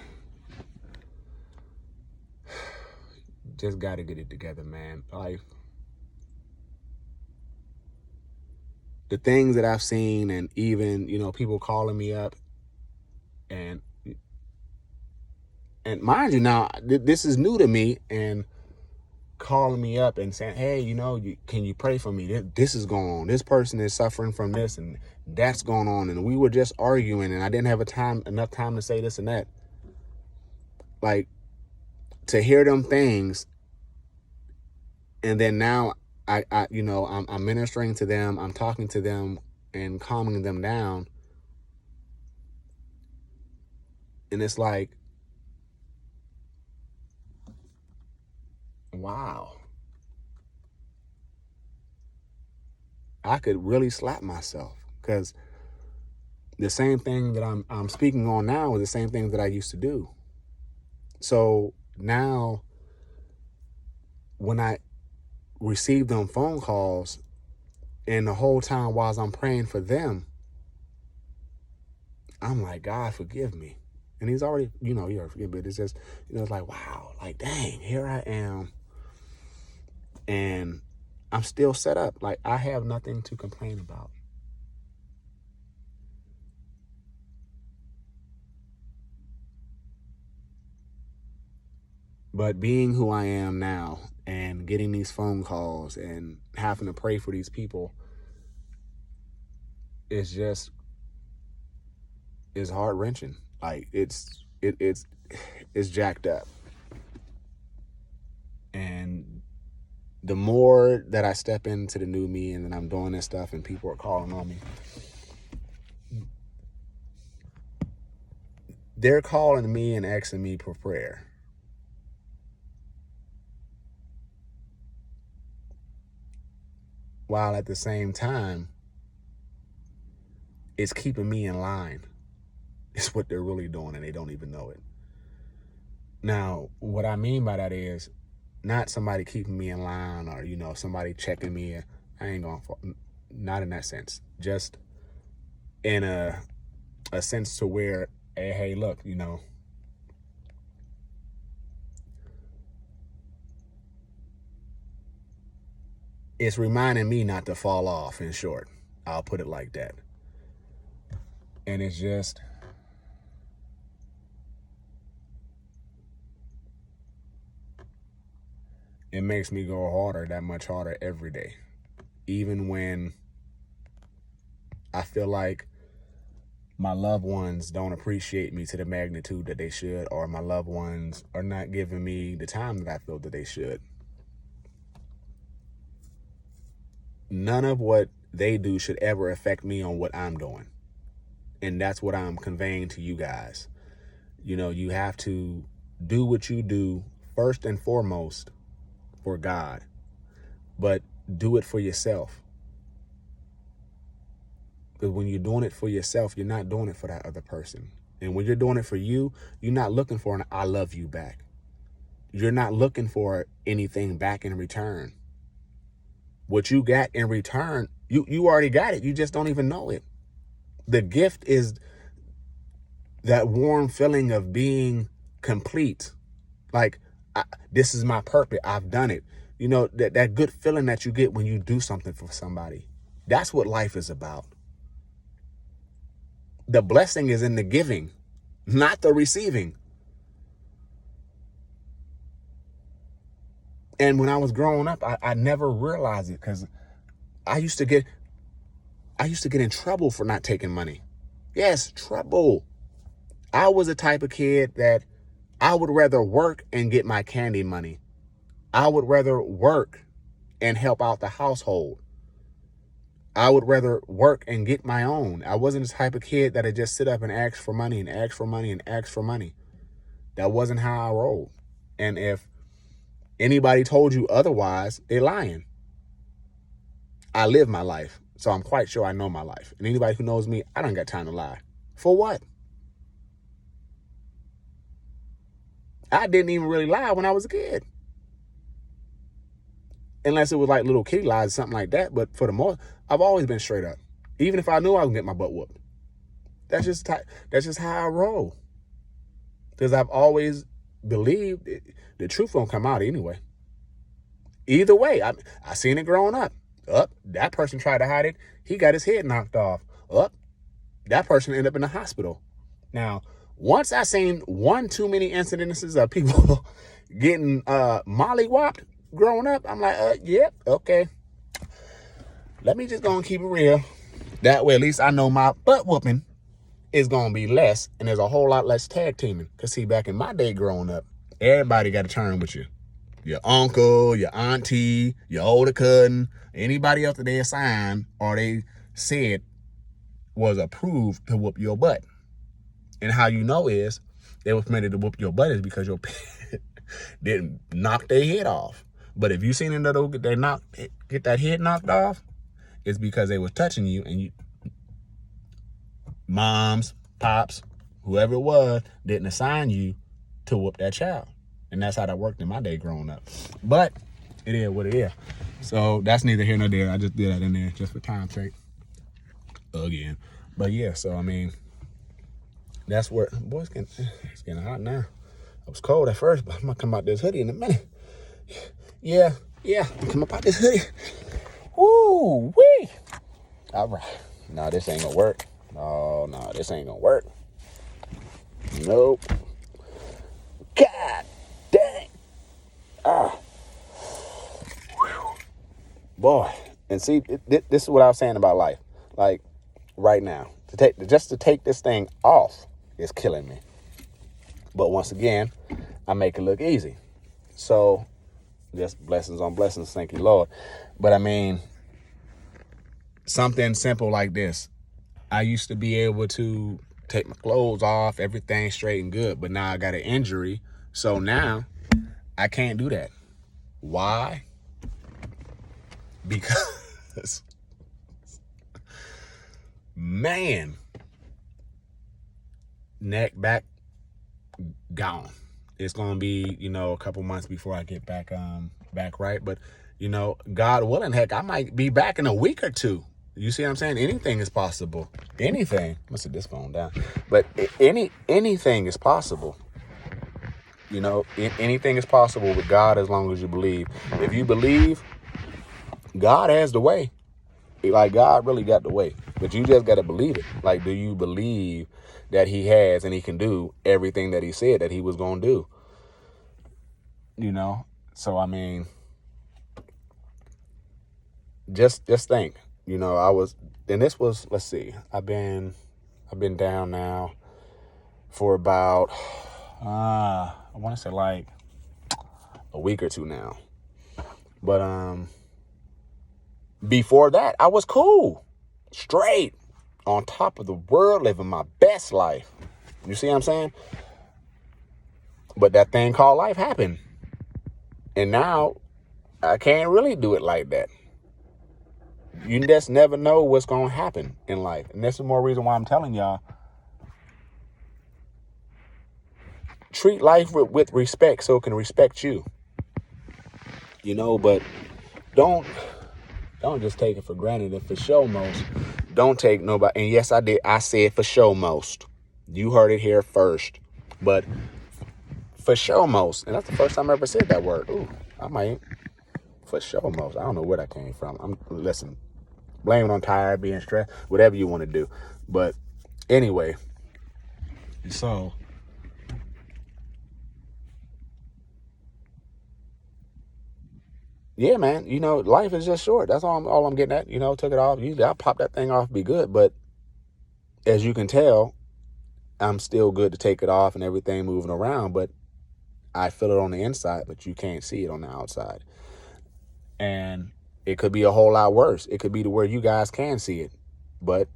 just gotta get it together, man. Like the things that I've seen, and even, you know, people calling me up and mind you, now this is new to me, and calling me up and saying, hey, you know, can you pray for me? This is going on. This person is suffering from this and that's going on. And we were just arguing and I didn't have enough time to say this and that. Like, to hear them things, and then now I you know, I'm ministering to them, I'm talking to them and calming them down. And it's like, wow. I could really slap myself, because the same thing that I'm speaking on now is the same thing that I used to do. So now when I receive them phone calls, and the whole time while I'm praying for them, I'm like, God, forgive me. And he's already, you know, he already forgive me. But it's just, you know, it's like, wow, like, dang, here I am And I'm still set up. Like, I have nothing to complain about. But being who I am now and getting these phone calls and having to pray for these people is heart wrenching. Like, it's jacked up. And the more that I step into the new me and then I'm doing this stuff and people are calling on me, they're calling me and asking me for prayer. While at the same time, it's keeping me in line. It's what they're really doing, and they don't even know it. Now, what I mean by that is not somebody keeping me in line or, somebody checking me. I ain't going for, not in that sense. Just in a sense to where, hey, look, it's reminding me not to fall off, in short. I'll put it like that. And it's just, it makes me go harder, that much harder every day. Even when I feel like my loved ones don't appreciate me to the magnitude that they should, or my loved ones are not giving me the time that I feel that they should. None of what they do should ever affect me on what I'm doing. And that's what I'm conveying to you guys. You have to do what you do first and foremost for God, but do it for yourself. Because when you're doing it for yourself, you're not doing it for that other person. And when you're doing it for you, you're not looking for an I love you back. You're not looking for anything back in return. What you got in return, you already got it. You just don't even know it. The gift is that warm feeling of being complete. Like, this is my purpose. I've done it. That good feeling that you get when you do something for somebody. That's what life is about. The blessing is in the giving, not the receiving. And when I was growing up, I never realized it because I used to get in trouble for not taking money. Yes, trouble. I was the type of kid that I would rather work and get my candy money. I would rather work and help out the household. I would rather work and get my own. I wasn't the type of kid that would just sit up and ask for money and ask for money and ask for money. That wasn't how I rolled. And if anybody told you otherwise, they're lying. I live my life, so I'm quite sure I know my life. And anybody who knows me, I don't got time to lie. For what? I didn't even really lie when I was a kid. Unless it was like little kitty lies or something like that. But for the most, I've always been straight up. Even if I knew I was going to get my butt whooped. That's just how I roll. Because I've always believed the truth won't come out anyway. Either way, I seen it growing up. That person tried to hide it. He got his head knocked off. That person ended up in the hospital. Now, once I seen one too many incidences of people getting mollywopped growing up, I'm like, yep, okay. Let me just go and keep it real. That way, at least I know my butt whooping is going to be less, and there's a whole lot less tag teaming. Because, see, back in my day growing up, everybody got to turn with you. Your uncle, your auntie, your older cousin, anybody else that they assigned or they said was approved to whoop your butt. And how you know is they were permitted to whoop your butt is because your parent didn't knock their head off. But if you seen another get that head knocked off, it's because they was touching you, and you, moms, pops, whoever it was, didn't assign you to whoop that child. And that's how that worked in my day growing up. But it is what it is. So that's neither here nor there. I just did that in there just for time's sake. Again. But yeah, so I mean, that's where, boy, it's getting hot now. It was cold at first, but I'm gonna come out this hoodie in a minute. Yeah, Yeah, come up out this hoodie. Woo wee. All right. No, this ain't gonna work. No, this ain't gonna work. Nope. God dang. Ah, boy. And see, this is what I was saying about life. Like right now, to take this thing off is killing me. But once again, I make it look easy. So just blessings on blessings, thank you, Lord. But I mean, something simple like this. I used to be able to take my clothes off, everything straight and good, but now I got an injury. So now I can't do that. Why? Because, man, neck, back, gone. It's going to be, a couple months before I get back right. But, God willing, heck, I might be back in a week or two. You see what I'm saying? Anything is possible. Anything. Let's set this phone down. But anything is possible. Anything is possible with God as long as you believe. If you believe, God has the way. Like, God really got the way. But you just got to believe it. Like, do you believe that he has and he can do everything that he said that he was going to do? So, I mean, just think, let's see, I've been down now for about, I want to say like a week or two now. But, before that, I was cool, straight, on top of the world, living my best life. You see what I'm saying? But that thing called life happened. And now I can't really do it like that. You just never know what's going to happen in life. And that's the more reason why I'm telling y'all, treat life with respect so it can respect you. But don't just take it for granted. And for sure most, don't take nobody. And yes, I did. I said for sure most. You heard it here first. But for sure most, and that's the first time I ever said that word. Ooh, I might. For sure most. I don't know where that came from. Listen, blame it on tired, being stressed, whatever you want to do. But anyway, so yeah, man, life is just short. That's all I'm getting at. Took it off. Usually I'll pop that thing off, be good. But as you can tell, I'm still good to take it off and everything moving around. But I feel it on the inside, but you can't see it on the outside. And it could be a whole lot worse. It could be to where you guys can see it.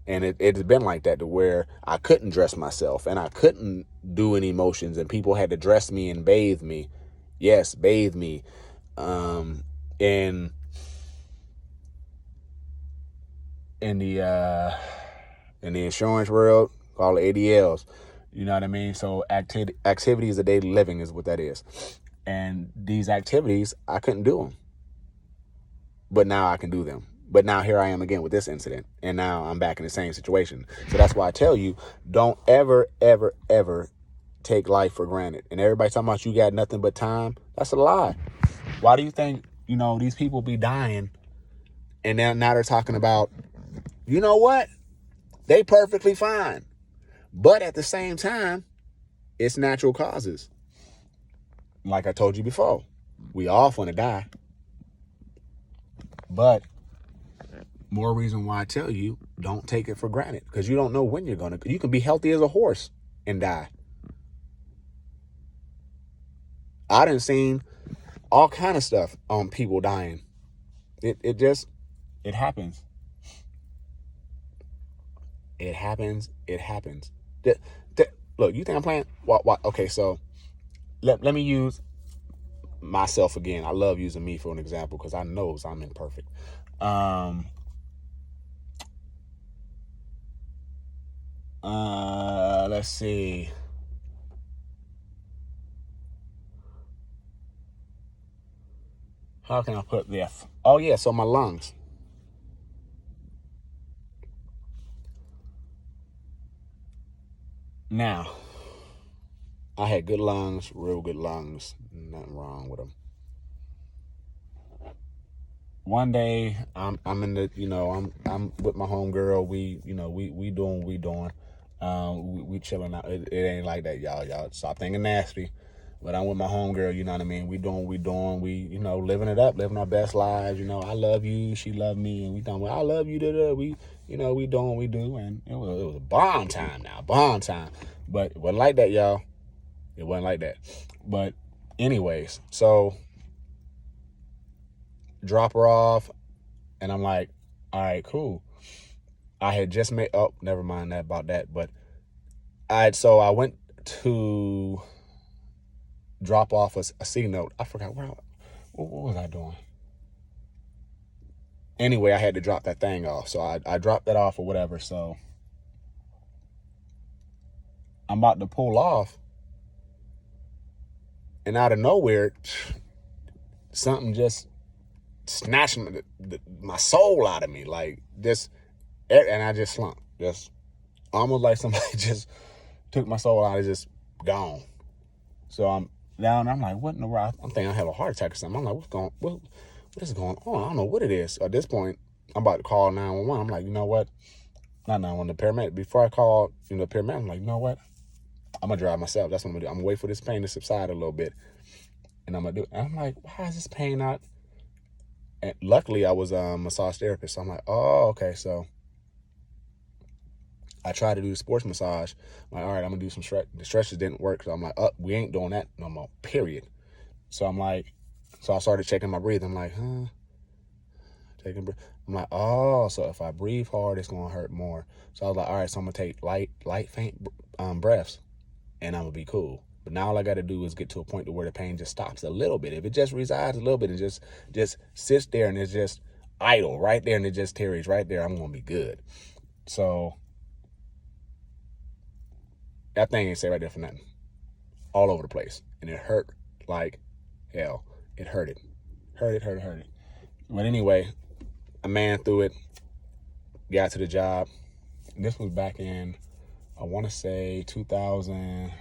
And it's been like that to where I couldn't dress myself and I couldn't do any motions and people had to dress me and bathe me. Yes, bathe me. In the insurance world, call it ADLs. You know what I mean? So activities of daily living is what that is. And these activities, I couldn't do them. But now I can do them. But now here I am again with this incident. And now I'm back in the same situation. So that's why I tell you, don't ever, ever, ever take life for granted. And everybody talking about you got nothing but time. That's a lie. Why do you think, these people be dying? And now they're talking about, you know what? They perfectly fine. But at the same time, it's natural causes. Like I told you before, we all want to die. But more reason why I tell you, don't take it for granted. Because you don't know when you can be healthy as a horse and die. I done seen all kind of stuff on people dying. It happens. It happens. It happens. Look, you think I'm playing? What? Okay, so let me use myself again. I love using me for an example because I know I'm imperfect. Let's see. How can I put this? Oh yeah, so my lungs. Now, I had good lungs, real good lungs. Nothing wrong with them. one day I'm in the, I'm with my homegirl. We doing what we doing. We chilling out. It ain't like that, y'all. Y'all stop thinking nasty. But I'm with my homegirl, you know what I mean? We doing what we doing. We, living it up, living our best lives. I love you, she love me, and we done. I love you, we, we doing what we do, and it was a bomb time now, bomb time. But it wasn't like that, y'all. It wasn't like that. But anyways, so drop her off, and I'm like, all right, cool. I had just made, oh, never mind that about that. But I went to drop off a C note. I forgot what was I doing? Anyway, I had to drop that thing off. So I dropped that off or whatever. So I'm about to pull off, and out of nowhere, something just snatched my soul out of me, like this, and I just slumped, just almost like somebody just took my soul out, of just gone. So I'm down. I'm like, what in the world? I'm thinking I have a heart attack or something. I'm like, what is going on? I don't know what it is. At this point, I'm about to call 911. I'm like, you know what? Not 911, the paramedic. Before I call, the paramedic, I'm like, you know what? I'm gonna drive myself. That's what I'm gonna do. I'm gonna wait for this pain to subside a little bit, and I'm gonna do it. And I'm like, why is this pain not? And luckily, I was a massage therapist, so I'm like, oh, okay. So I tried to do the sports massage. I'm like, all right, I'm gonna do some stretch. The stretches didn't work, so I'm like, oh, we ain't doing that no more. Period. So I'm like, I started checking my breathing. I'm like, taking breath. I'm like, oh, so if I breathe hard, it's gonna hurt more. So I was like, all right, so I'm gonna take light, faint breaths, and I'm gonna be cool. But now all I got to do is get to a point to where the pain just stops a little bit. If it just resides a little bit and just sits there and it's just idle right there and it just tarries right there, I'm gonna be good. So that thing ain't say right there for nothing. All over the place, and it hurt like hell. It hurt it. Hurt it. But anyway, a man through it, got to the job. This was back in, I want to say 2008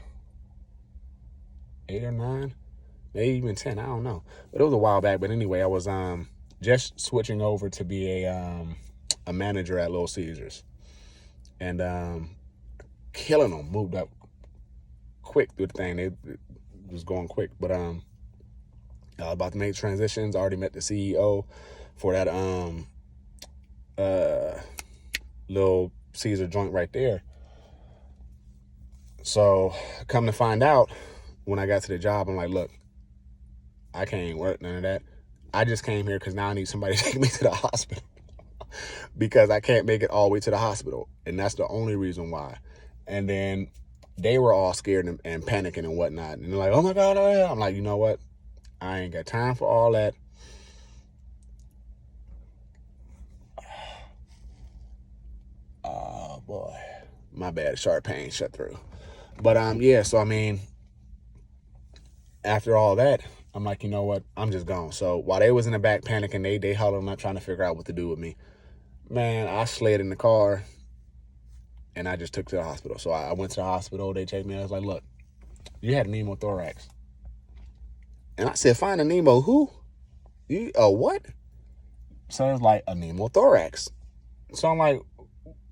or 9, maybe even 10. I don't know. But it was a while back. But anyway, I was just switching over to be a manager at Little Caesars, and killing them. Moved up quick through the thing. It was going quick, but about to make transitions. I already met the CEO for that Little Caesar joint right there. So come to find out, when I got to the job, I'm like, look, I can't work none of that. I just came here because now I need somebody to take me to the hospital because I can't make it all the way to the hospital, and that's the only reason why. And then they were all scared and panicking and whatnot, and they're like, oh my God, oh yeah. I'm like, you know what? I ain't got time for all that. Oh boy, my bad. Sharp pain shut through. But yeah. So I mean, after all that, I'm like, you know what? I'm just gone. So while they was in the back panicking, they huddling up trying to figure out what to do with me. Man, I slid in the car and I just took to the hospital. So I went to the hospital. They checked me. I was like, look, you had a pneumothorax. And I said, find a pneumo who? You what? So it's like a pneumothorax. So I'm like,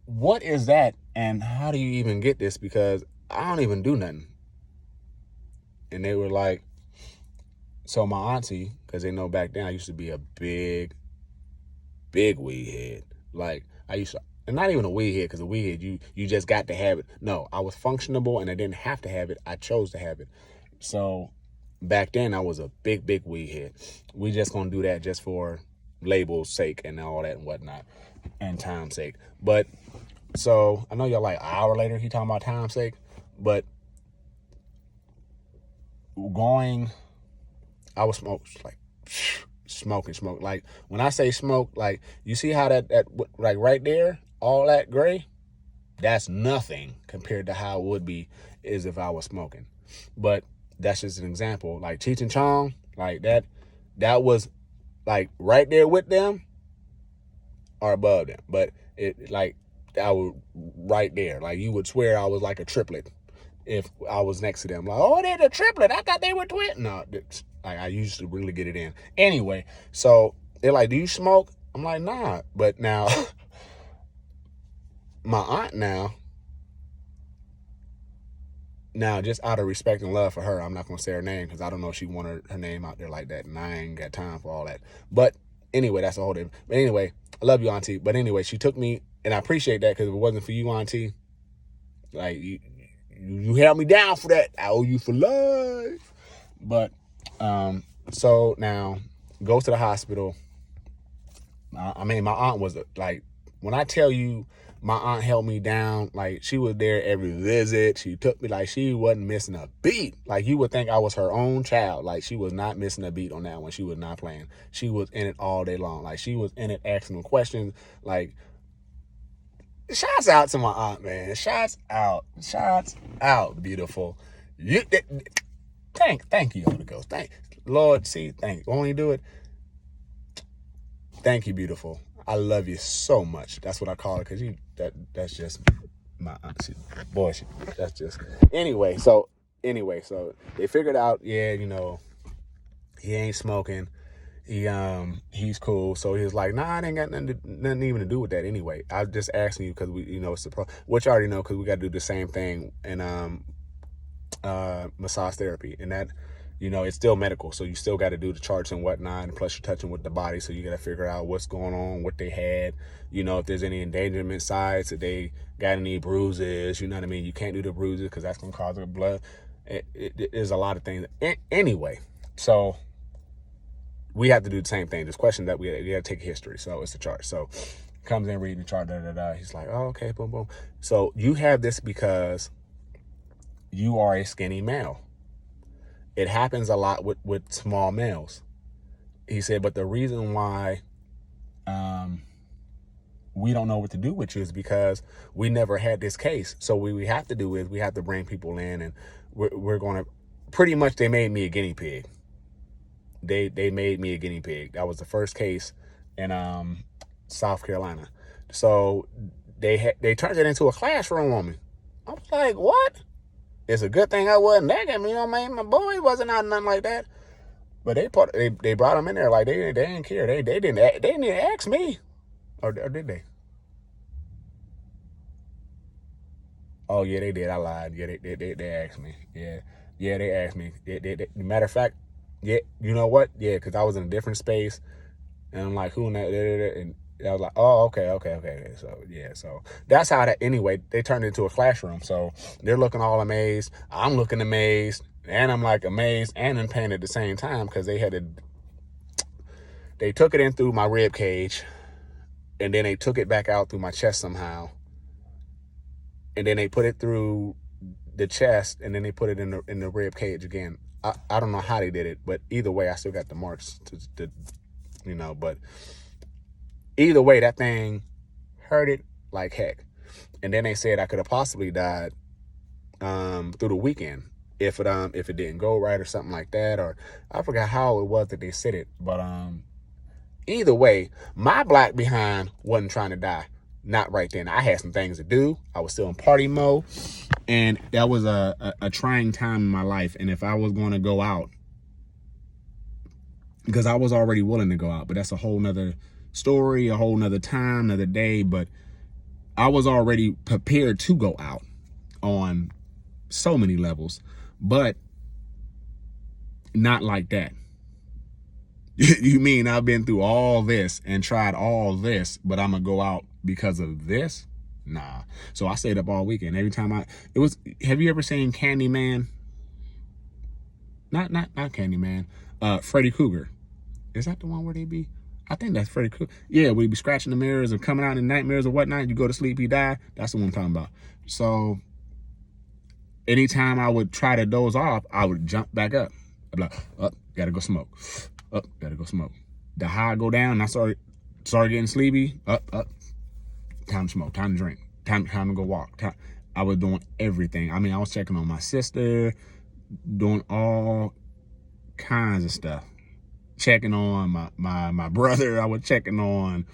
what is that? And how do you even get this? Because I don't even do nothing. And they were like, so my auntie, because they know back then I used to be a big weed head. Like I used to, and not even a weed head, because a weed head, you just got to have it. No, I was functionable and I didn't have to have it. I chose to have it. So back then I was a big weed head. We just gonna do that just for label's sake and all that and whatnot, and time's sake. But so I know y'all like an hour later he talking about time's sake, but I was smoking. Like when I say smoke, like you see how that like right there, all that gray, that's nothing compared to how it would be is if I was smoking. But that's just an example. Like Cheech and Chong, like that was like right there with them or above them. But it like I was right there. Like you would swear I was like a triplet if I was next to them. Like, oh, they're a triplet. I thought they were twins. No, like I used to really get it in. Anyway, so They're like, do you smoke? I'm like, nah. But now, my aunt now, just out of respect and love for her, I'm not going to say her name because I don't know if she wanted her name out there like that, and I ain't got time for all that. But anyway, that's a whole different. But anyway, I love you, Auntie. But anyway, she took me, and I appreciate that because if it wasn't for you, Auntie, like, you held me down for that. I owe you for life. But, so now, goes to the hospital. I mean, my aunt was like, when I tell you, my aunt held me down, like she was there every visit. She took me like she wasn't missing a beat. Like you would think I was her own child. Like she was not missing a beat on that one. She was not playing. She was in it all day long. Like she was in it asking them questions. Like, shouts out to my aunt, man. Shouts out, beautiful. You, thank you, Holy Ghost. Thank Lord. See, thank. Won't you do it? Thank you, beautiful. I love you so much. That's what I call it, because that's just my aunt. That's just anyway. So they figured out, yeah, he ain't smoking. He's cool. So he was like, nah, it ain't got nothing even to do with that anyway. I'm just asking you because we, it's which I already know, because we got to do the same thing in massage therapy, and that, it's still medical, so you still got to do the charts and whatnot, and plus you're touching with the body, so you got to figure out what's going on, what they had, if there's any endangerment sites, if they got any bruises, you know what I mean? You can't do the bruises because that's going to cause the blood. There's a lot of things. Anyway, so we have to do the same thing. This question that we got to take history, so it's the chart. So comes in reading the chart, He's like, oh, okay, boom, boom. So you have this because you are a skinny male. It happens a lot with small males. He said, but the reason why we don't know what to do with you is because we never had this case. So what we have to do is we have to bring people in, and we're going to, pretty much they made me a guinea pig. They made me a guinea pig. That was the first case in South Carolina. So they turned it into a classroom on me. I was like, what? It's a good thing I wasn't that. My boy wasn't out nothing like that. But they brought him in there like they didn't care. They didn't ask me, or did they? Oh yeah, they did. I lied. Yeah, they asked me. Yeah, they asked me. Matter of fact, yeah, you know what? Yeah, because I was in a different space, and I'm like, who in that? And I was like, oh, okay. So, yeah, so that's how that, anyway, they turned it into a classroom. So they're looking all amazed. I'm looking amazed. And I'm like amazed and in pain at the same time, because they took it in through my rib cage, and then they took it back out through my chest somehow. And then they put it through the chest, and then they put it in the rib cage again. I don't know how they did it, but either way, I still got the marks but either way, that thing hurted like heck. And then they said I could have possibly died through the weekend if it didn't go right or something like that, or I forgot how it was that they said it. But either way, my black behind wasn't trying to die. Not right then. I had some things to do. I was still in party mode, and that was a trying time in my life. And if I was going to go out, because I was already willing to go out, but that's a whole nother story, a whole nother time, another day. But I was already prepared to go out on so many levels, but not like that. You mean I've been through all this and tried all this, but I'm gonna go out because of this? Nah. So I stayed up all weekend. Every time have you ever seen Candyman? Not Candyman. Freddy Krueger. Is that the one where they be? I think that's Freddy Krueger. Yeah, we be scratching the mirrors and coming out in nightmares or whatnot. You go to sleep, you die. That's the one I'm talking about. So anytime I would try to doze off, I would jump back up. I'd be like, up, gotta go smoke. Up, gotta go smoke. The high go down, and I started getting sleepy. Up. Time to smoke, time to drink, time to go walk. I was doing everything. I mean, I was checking on my sister, doing all kinds of stuff. Checking on my brother. I was checking on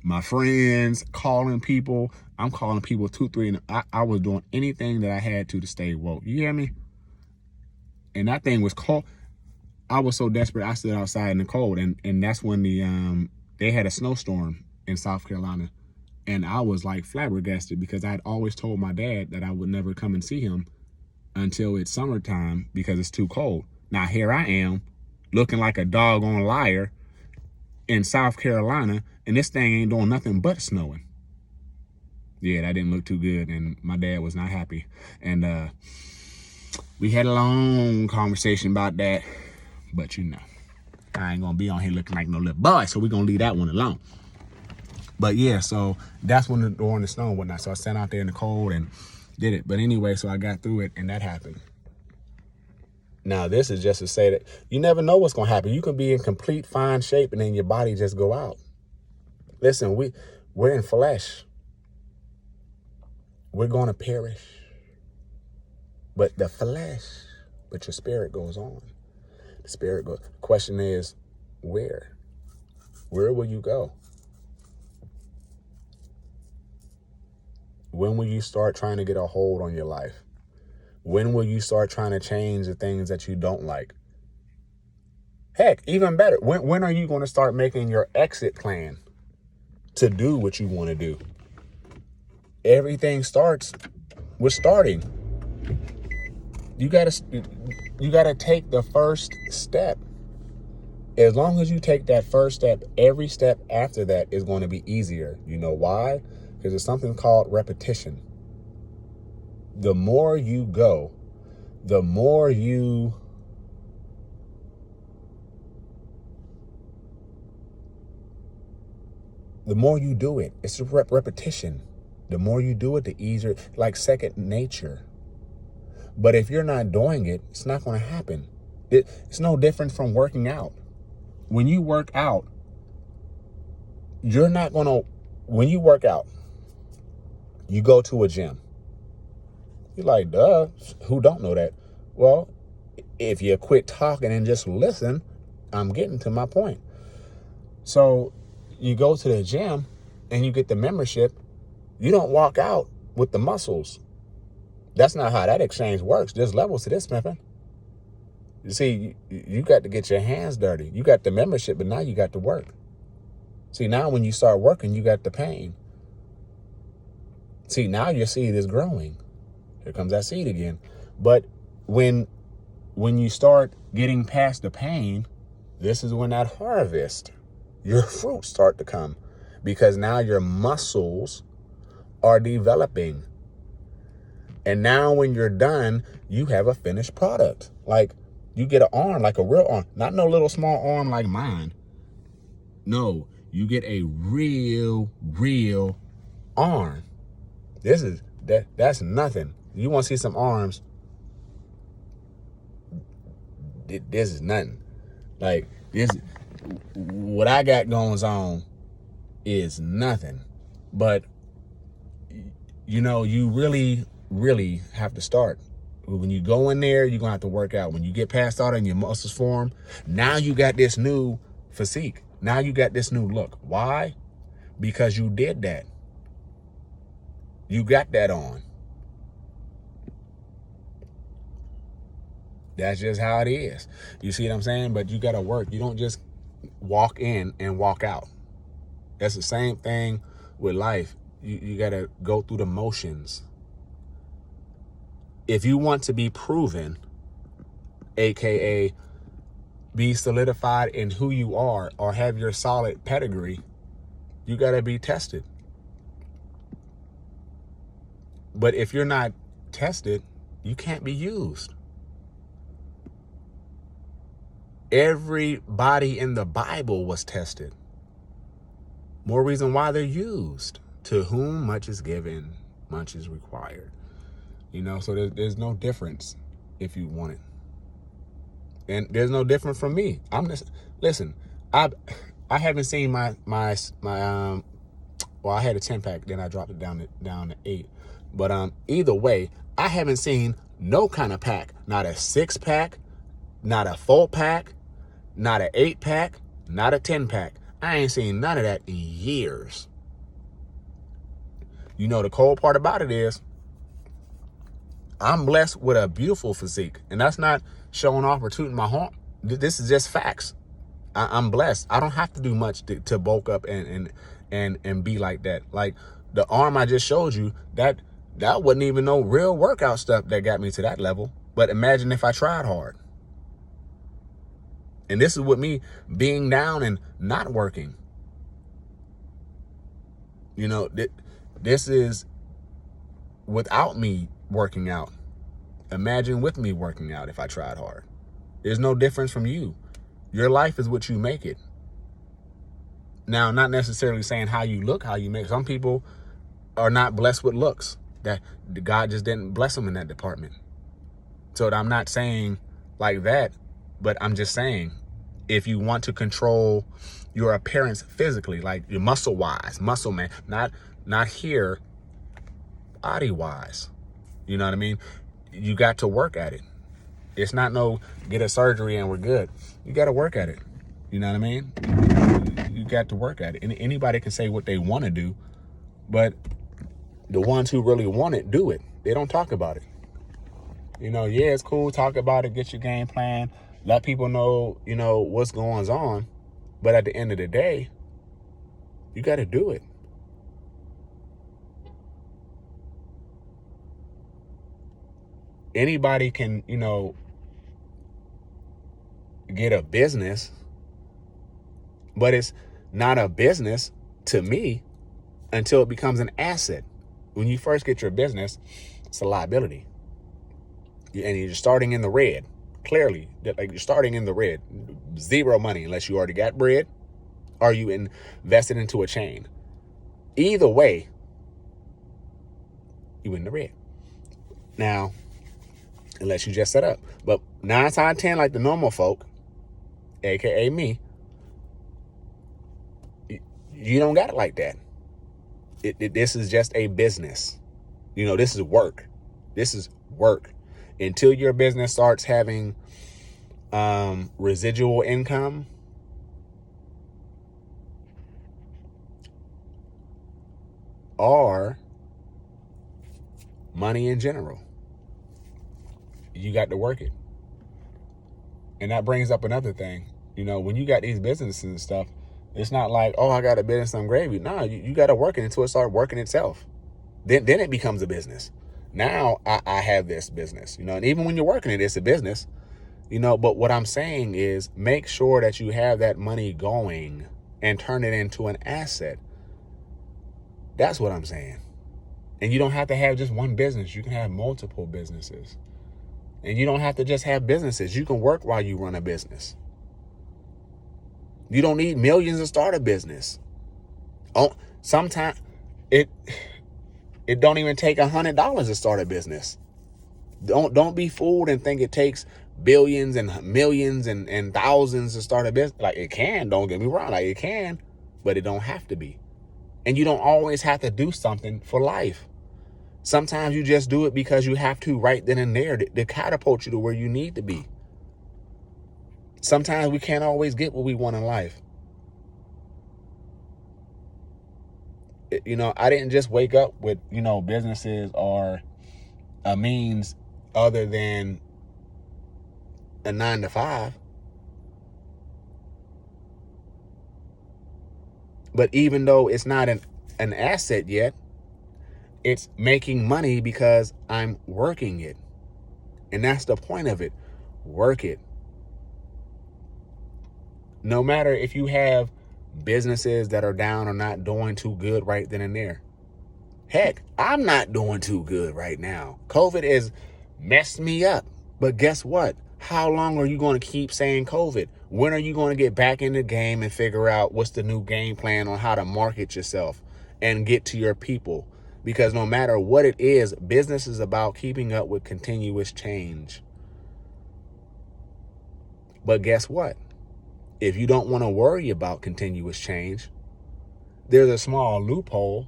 my friends, calling people. I'm calling people 2, 3, and I was doing anything that I had to stay woke. You hear me? And that thing was called. I was so desperate, I stood outside in the cold, and that's when they had a snowstorm in South Carolina, and I was like flabbergasted because I had always told my dad that I would never come and see him until it's summertime because it's too cold. Now here I am, looking like a doggone liar in South Carolina, and this thing ain't doing nothing but snowing. Yeah, that didn't look too good, and my dad was not happy. And we had a long conversation about that, but you know, I ain't gonna be on here looking like no little boy, so we're gonna leave that one alone. But yeah, so that's when during the snow and whatnot. So I sat out there in the cold and did it. But anyway, so I got through it, and that happened. Now, this is just to say that you never know what's going to happen. You can be in complete fine shape, and then your body just go out. Listen, we're in flesh. We're going to perish. But the flesh, but your spirit goes on. The spirit goes. The question is, where? Where will you go? When will you start trying to get a hold on your life? When will you start trying to change the things that you don't like? Heck, even better, when are you going to start making your exit plan to do what you want to do? Everything starts with starting. You gotta take the first step. As long as you take that first step, every step after that is going to be easier. You know why? Because there's something called repetition. The more you go, the more you do it. It's a repetition. The more you do it, the easier, like second nature. But if you're not doing it, it's not going to happen. It's no different from working out. When you work out, when you work out, you go to a gym. You're like, duh, who don't know that? Well, if you quit talking and just listen, I'm getting to my point. So you go to the gym and you get the membership. You don't walk out with the muscles. That's not how that exchange works. There's levels to this, pimping. You see, you got to get your hands dirty. You got the membership, but now you got to work. See, now when you start working, you got the pain. See, now your seed is growing. Here comes that seed again. But when you start getting past the pain, this is when that harvest, your fruits start to come, because now your muscles are developing. And now when you're done, you have a finished product. Like, you get an arm, like a real arm, not no little small arm like mine. No, you get a real arm. That's nothing. You want to see some arms? This is nothing. Like, this, what I got going on is nothing. But, you know, you really have to start. When you go in there, you're going to have to work out. When you get past all that and your muscles form, now you got this new physique. Now you got this new look. Why? Because you did that. You got that on. That's just how it is. You see what I'm saying? But you got to work. You don't just walk in and walk out. That's the same thing with life. You got to go through the motions. If you want to be proven, AKA be solidified in who you are or have your solid pedigree, you got to be tested. But if you're not tested, you can't be used. Everybody in the Bible was tested. More reason why they're used. To whom much is given, much is required. You know, so there's no difference if you want it. And there's no different from me. I'm just, listen, I haven't seen my well, I had a 10-pack, then I dropped it down to 8. But either way, I haven't seen no kind of pack, not a 6-pack, not a 4-pack, not an 8-pack, not a 10-pack. I ain't seen none of that in years. You know, the cold part about it is I'm blessed with a beautiful physique. And that's not showing off or tooting my horn. This is just facts. I'm blessed. I don't have to do much to bulk up and be like that. Like the arm I just showed you, that wasn't even no real workout stuff that got me to that level. But imagine if I tried hard. And this is with me being down and not working. You know, this is without me working out. Imagine with me working out if I tried hard. There's no difference from you. Your life is what you make it. Now, not necessarily saying how you look, how you make. Some people are not blessed with looks. That God just didn't bless them in that department. So I'm not saying like that, but I'm just saying if you want to control your appearance physically, like your muscle man, not here, body wise, you know what I mean? You got to work at it. It's not no get a surgery and we're good. You got to work at it. You know what I mean? You got to work at it. And anybody can say what they want to do, but the ones who really want it, do it. They don't talk about it. You know, yeah, it's cool. Talk about it. Get your game plan. Let people know, you know, what's going on. But at the end of the day, you got to do it. Anybody can, you know, get a business, but it's not a business to me until it becomes an asset. When you first get your business, it's a liability. And you're starting in the red. Clearly, like you're starting in the red. Zero money unless you already got bread or you invested into a chain. Either way, you in the red. Now, unless you just set up. But 9 times out of 10, like the normal folk, aka me, you don't got it like that. This is just a business. You know, this is work. This is work. Until your business starts having residual income, or money in general, you got to work it. And that brings up another thing. You know, when you got these businesses and stuff, it's not like, oh, I got a business, I'm gravy. No, you got to work it until it starts working itself. Then it becomes a business. Now I have this business, you know, and even when you're working it, it's a business, you know, but what I'm saying is make sure that you have that money going and turn it into an asset. That's what I'm saying. And you don't have to have just one business. You can have multiple businesses. And you don't have to just have businesses. You can work while you run a business. You don't need millions to start a business. Oh, sometimes it don't even take $100 to start a business. Don't be fooled and think it takes billions and millions and thousands to start a business. Like it can, don't get me wrong, like it can, but it don't have to be. And you don't always have to do something for life. Sometimes you just do it because you have to right then and there to catapult you to where you need to be. Sometimes we can't always get what we want in life. You know, I didn't just wake up with, you know, businesses or a means other than a 9 to 5. But even though it's not an asset yet, it's making money because I'm working it. And that's the point of it. Work it. No matter if you have businesses that are down or not doing too good right then and there. Heck, I'm not doing too good right now. COVID has messed me up. But guess what? How long are you going to keep saying COVID? When are you going to get back in the game and figure out what's the new game plan on how to market yourself and get to your people? Because no matter what it is, business is about keeping up with continuous change. But guess what? If you don't want to worry about continuous change, there's a small loophole,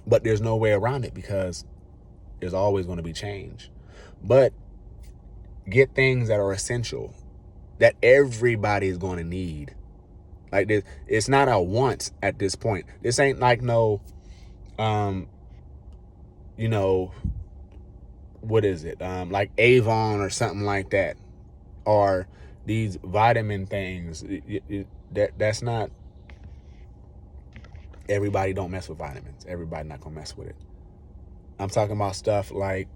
but there's no way around it because there's always going to be change. But get things that are essential, that everybody is going to need. Like this, it's not a want at this point. This ain't like no, you know, what is it? Like Avon or something like that. or these vitamin things. That's not, everybody don't mess with vitamins. Everybody not gonna mess with it. I'm talking about stuff like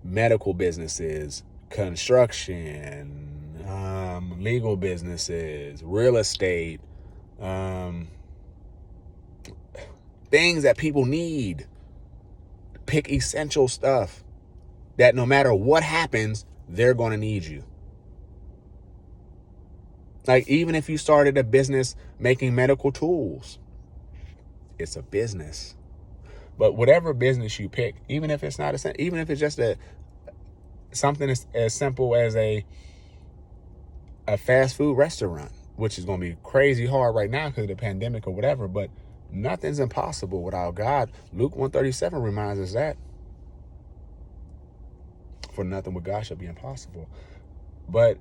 medical businesses, construction, legal businesses, real estate, things that people need. Pick essential stuff that no matter what happens, they're going to need you. Like, even if you started a business making medical tools, it's a business. But whatever business you pick, even if it's not even if it's just something as simple as a fast food restaurant, which is going to be crazy hard right now because of the pandemic or whatever, but nothing's impossible without God. Luke 137 reminds us that. For nothing with God shall be impossible. But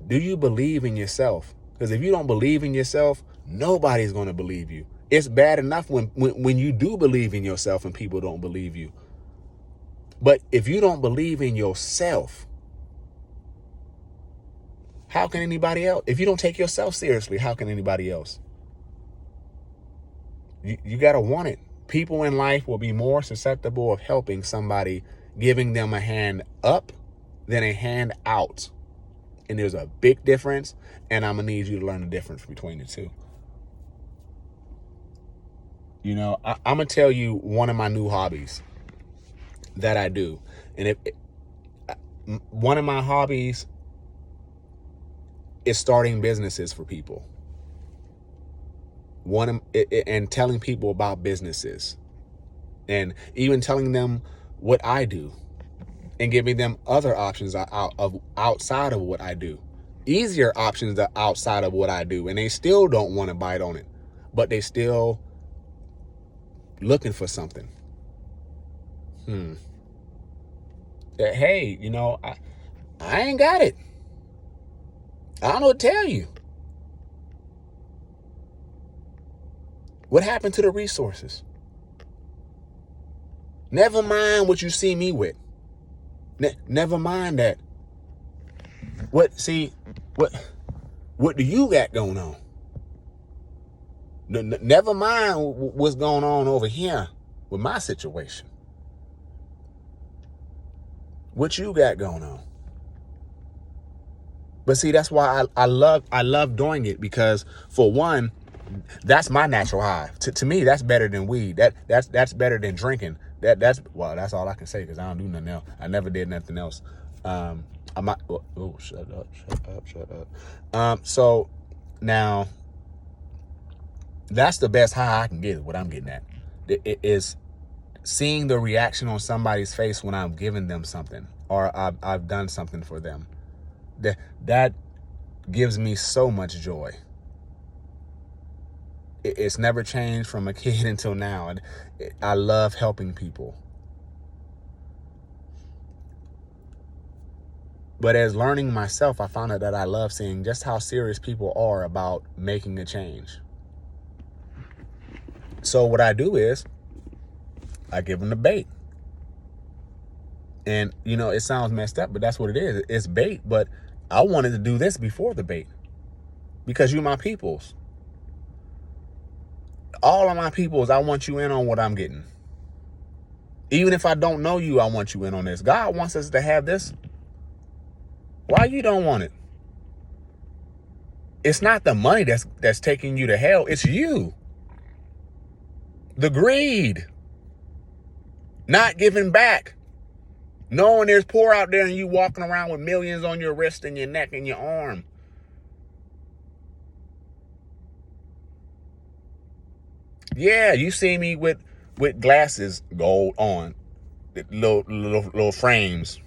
do you believe in yourself? Because if you don't believe in yourself, nobody's going to believe you. It's bad enough when you do believe in yourself and people don't believe you. But if you don't believe in yourself, how can anybody else? If you don't take yourself seriously, how can anybody else? You got to want it. People in life will be more susceptible of helping somebody, giving them a hand up than a hand out. And there's a big difference, and I'm going to need you to learn the difference between the two. You know, I'm going to tell you one of my new hobbies that I do. And one of my hobbies is starting businesses for people. And telling people about businesses. And even telling them what I do. And giving them other options outside of what I do. Easier options outside of what I do. And they still don't want to bite on it. But they still looking for something. Hey, you know, I ain't got it. I don't know what to tell you. What happened to the resources? Never mind what you see me with. Never mind that. What do you got going on? Never mind what's going on over here with my situation. What you got going on? But see, that's why I love doing it, because for one, that's my natural high. To me, that's better than weed. That's better than drinking. That's all I can say, because I don't do nothing else. I never did nothing else. I might. Oh, shut up. So now, that's the best high I can get. Is what I'm getting at. It is seeing the reaction on somebody's face when I'm giving them something, or I've done something for them. That gives me so much joy. It's never changed from a kid until now. And I love helping people. But as learning myself, I found out that I love seeing just how serious people are about making a change. So what I do is I give them the bait. And, you know, it sounds messed up, but that's what it is. It's bait, but I wanted to do this before the bait, because you're my peoples. All of my peoples, I want you in on what I'm getting. Even if I don't know you, I want you in on this. God wants us to have this. Why you don't want it? It's not the money that's taking you to hell. It's you. The greed. Not giving back. Knowing there's poor out there and you walking around with millions on your wrist and your neck and your arm. Yeah, you see me with glasses, gold on, little frames.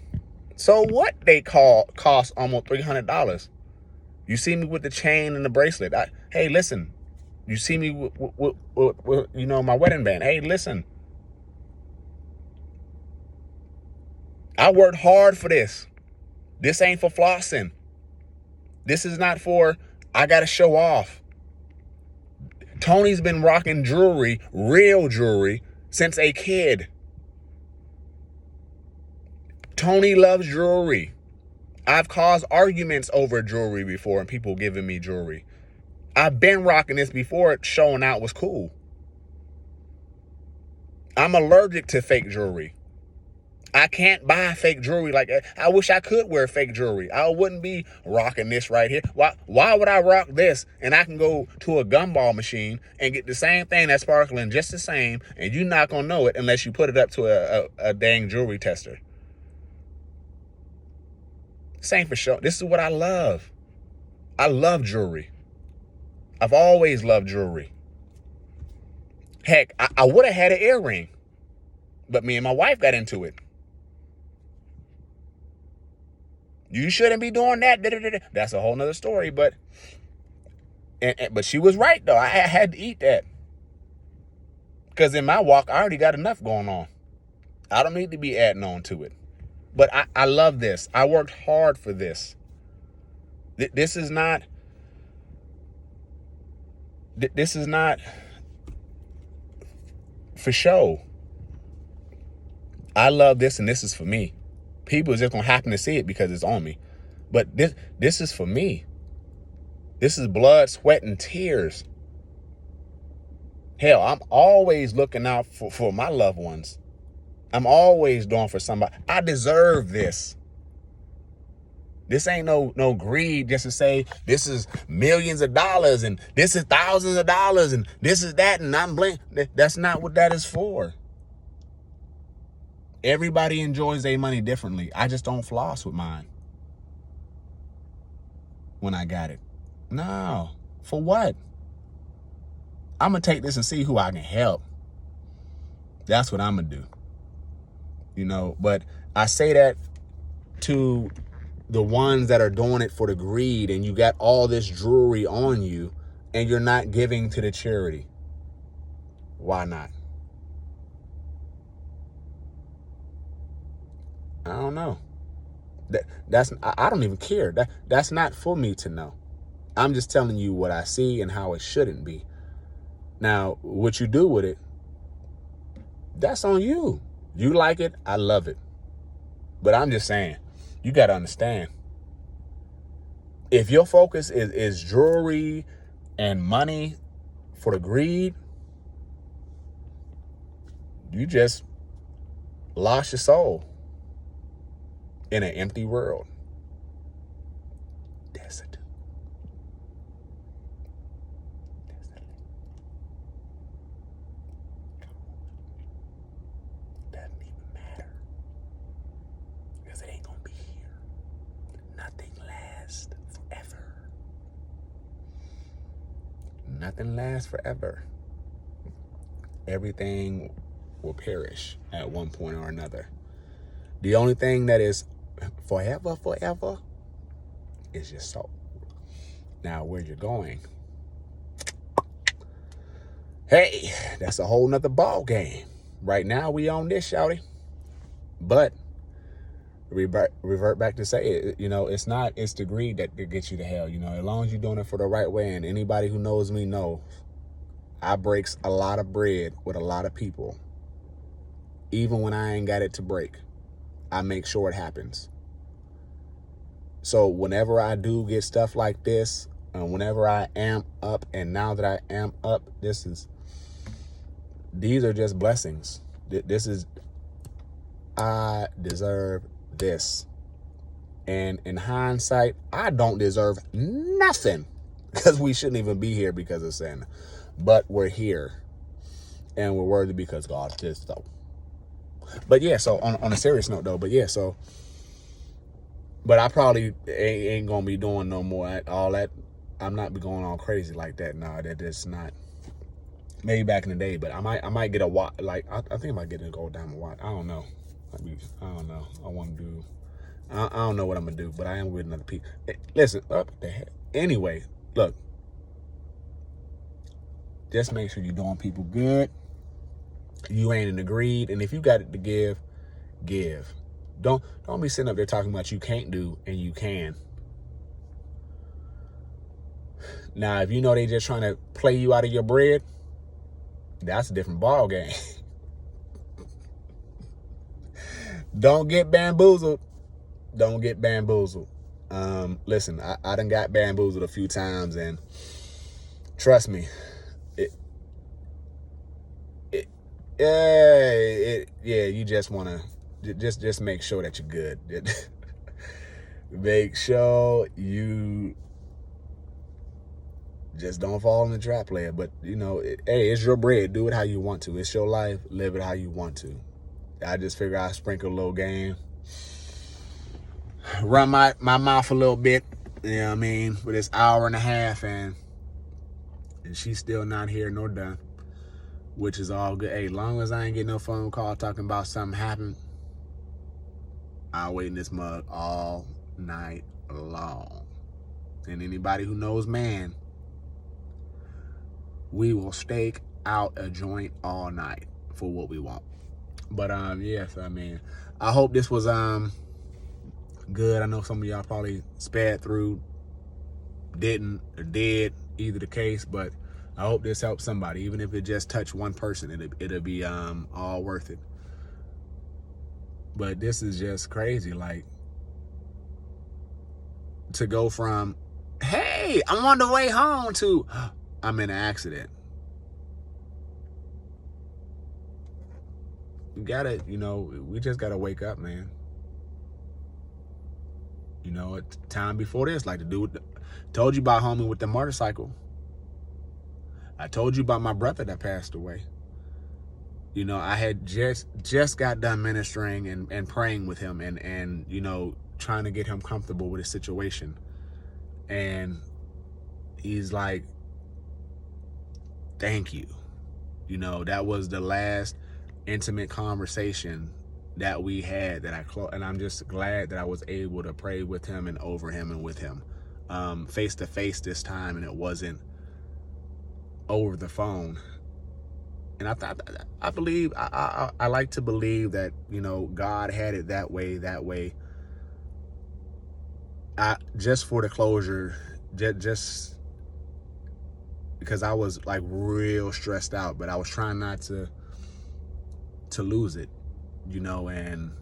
So what? They cost almost $300. You see me with the chain and the bracelet. Hey, listen. You see me with you know, my wedding band. Hey, listen. I worked hard for this. This ain't for flossing. This is not for, I got to show off. Tony's been rocking jewelry, real jewelry, since a kid. Tony loves jewelry. I've caused arguments over jewelry before and people giving me jewelry. I've been rocking this before it showing out was cool. I'm allergic to fake jewelry. I can't buy fake jewelry like that. I wish I could wear fake jewelry. I wouldn't be rocking this right here. Why would I rock this and I can go to a gumball machine and get the same thing that's sparkling just the same, and you're not going to know it unless you put it up to a dang jewelry tester. Same for sure. This is what I love. I love jewelry. I've always loved jewelry. Heck, I would have had an earring, but me and my wife got into it. You shouldn't be doing that. That's a whole nother story, but she was right, though. I had to eat that. Because in my walk, I already got enough going on. I don't need to be adding on to it. But I love this. I worked hard for this. This is not for show. I love this, and this is for me. People are just going to happen to see it because it's on me. But this is for me. This is blood, sweat, and tears. Hell, I'm always looking out for my loved ones. I'm always doing for somebody. I deserve this. This ain't no greed just to say this is millions of dollars and this is thousands of dollars and this is that and I'm blank. That's not what that is for. Everybody enjoys their money differently. I just don't floss with mine when I got it. No. For what? I'm going to take this and see who I can help. That's what I'm going to do. You know, but I say that to the ones that are doing it for the greed, and you got all this jewelry on you and you're not giving to the charity. Why not? I don't know. I don't even care. That's not for me to know. I'm just telling you what I see and how it shouldn't be. Now, what you do with it, that's on you. You like it, I love it. But I'm just saying, you got to understand. If your focus is jewelry and money for the greed, you just lost your soul in an empty world. That's it. Doesn't even matter. Because it ain't going to be here. Nothing lasts forever. Nothing lasts forever. Everything will perish at one point or another. The only thing that is forever is your soul. Now, where you're going, hey, that's a whole nother ball game. Right now, we on this, shouty. But revert back to say it. You know, it's the greed that gets you to hell. You know, as long as you're doing it for the right way, and anybody who knows me knows, I breaks a lot of bread with a lot of people. Even when I ain't got it to break, I make sure it happens. So whenever I do get stuff like this, and whenever I am up, and now that I am up, these are just blessings. I deserve this. And in hindsight, I don't deserve nothing, because we shouldn't even be here because of sin. But we're here, and we're worthy because God did so. But yeah, so on a serious note though, but I probably ain't gonna be doing no more all that. I'm not be going all crazy like that. No, that's not. Maybe back in the day, but I might get a watch. Like I think I might get a gold diamond watch. I don't know. I don't know. I want to do. I don't know what I'm gonna do, but I am with another piece. Listen, up the heck. Anyway, look. Just make sure you're doing people good. You ain't in the greed, and if you got it to give, give. Don't be sitting up there talking about you can't do and you can. Now, if you know they just trying to play you out of your bread, that's a different ball game. Don't get bamboozled. Don't get bamboozled. Listen, I done got bamboozled a few times, and trust me, yeah, you just want to just make sure that you're good. Make sure you just don't fall in the trap, player. But hey, it's your bread. Do it how you want to. It's your life. Live it how you want to. I just figure I sprinkle a little game, run my mouth a little bit. You know what I mean? For this hour and a half, and she's still not here nor done, which is all good. Hey, long as I ain't get no phone call talking about something happened, I'll wait in this mug all night long. And anybody who knows, man, we will stake out a joint all night for what we want. But yes, I mean, I hope this was good. I know some of y'all probably sped through, didn't, or did, either the case, but I hope this helps somebody. Even if it just touched one person, it'll be all worth it. But this is just crazy, like, to go from, hey, I'm on the way home, to I'm in an accident. You gotta, we just gotta wake up, man. Time before this, like the dude told you about homie with the motorcycle. I told you about my brother that passed away. I had just got done ministering and praying with him and trying to get him comfortable with his situation. And he's like, thank you. That was the last intimate conversation that we had and I'm just glad that I was able to pray with him and over him and with him face to face this time, and it wasn't over the phone. And I believe I like to believe that God had it that way. Just for the closure, just because I was like real stressed out, but I was trying not to lose it, and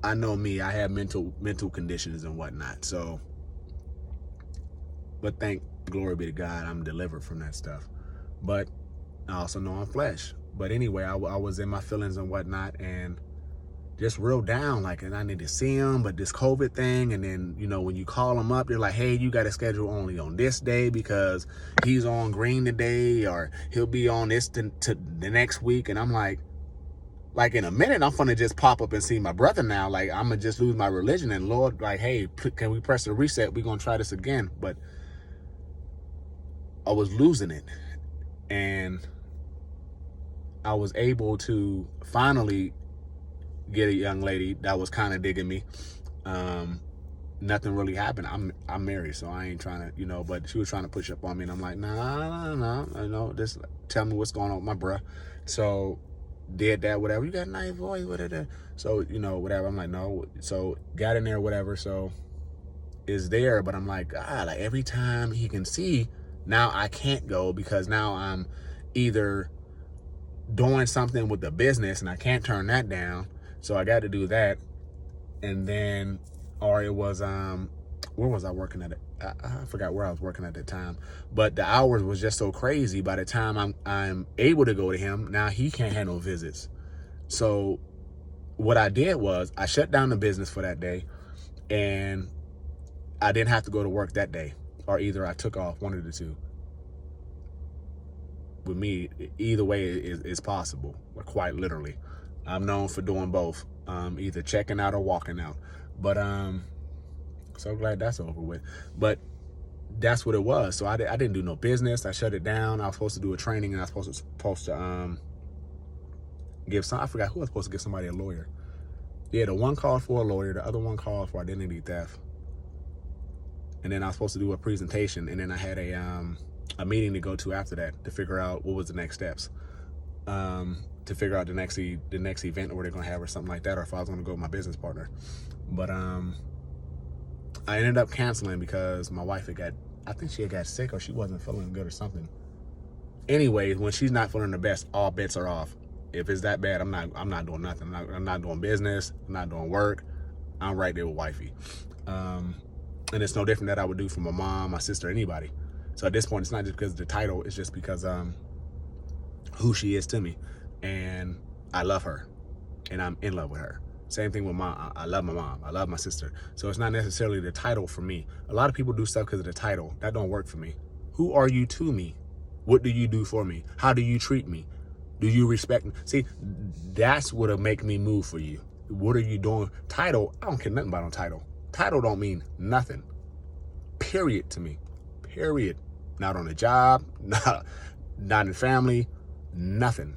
I know me, I have mental conditions and whatnot. So, but thank glory be to God, I'm delivered from that stuff. But I also know I'm flesh. But anyway, I was in my feelings and whatnot, and just real down, like, and I need to see him, but this COVID thing, and then, when you call him up, they're like, hey, you got to schedule only on this day because he's on green today, or he'll be on this to the next week. And I'm like in a minute, I'm gonna just pop up and see my brother now. Like, I'm gonna just lose my religion, and Lord, like, hey, can we press the reset? We're gonna try this again. But I was losing it, and I was able to finally get a young lady that was kind of digging me. Nothing really happened. I'm married, so I ain't trying to, but she was trying to push up on me, and I'm like, nah, just tell me what's going on with my bruh. So did that, whatever. You got a nice voice, whatever. So, whatever. I'm like, no. So got in there, whatever. So is there, but I'm like, God, like every time he can see, now I can't go because now I'm either doing something with the business and I can't turn that down. So I got to do that. And then, or it was, where was I working at? I forgot where I was working at the time, but the hours was just so crazy. By the time I'm able to go to him, now he can't handle visits. So what I did was I shut down the business for that day, and I didn't have to go to work that day, or either I took off, one of the two. With me, either way is possible, quite literally. I'm known for doing both, either checking out or walking out. But so glad that's over with. But that's what it was. So I didn't do no business. I shut it down. I was supposed to do a training, and I was supposed to give some. I forgot who I was supposed to give somebody a lawyer. Yeah, the one called for a lawyer. The other one called for identity theft. And then I was supposed to do a presentation, and then I had a meeting to go to after that to figure out what was the next steps. To figure out the next event or what they're gonna have or something like that, or if I was gonna go with my business partner. But I ended up canceling because my wife I think she had got sick, or she wasn't feeling good or something. Anyways, when she's not feeling the best, all bets are off. If it's that bad, I'm not doing nothing. I'm not doing business. I'm not doing work. I'm right there with wifey. And it's no different that I would do for my mom, my sister, anybody. So at this point, it's not just because of the title. It's just because who she is to me. And I love her. And I'm in love with her. Same thing with mom. I love my mom. I love my sister. So it's not necessarily the title for me. A lot of people do stuff because of the title. That don't work for me. Who are you to me? What do you do for me? How do you treat me? Do you respect me? See, that's what'll make me move for you. What are you doing? Title, I don't care nothing about no title. Title don't mean nothing. Period to me. Period. Not on a job, not in family, nothing.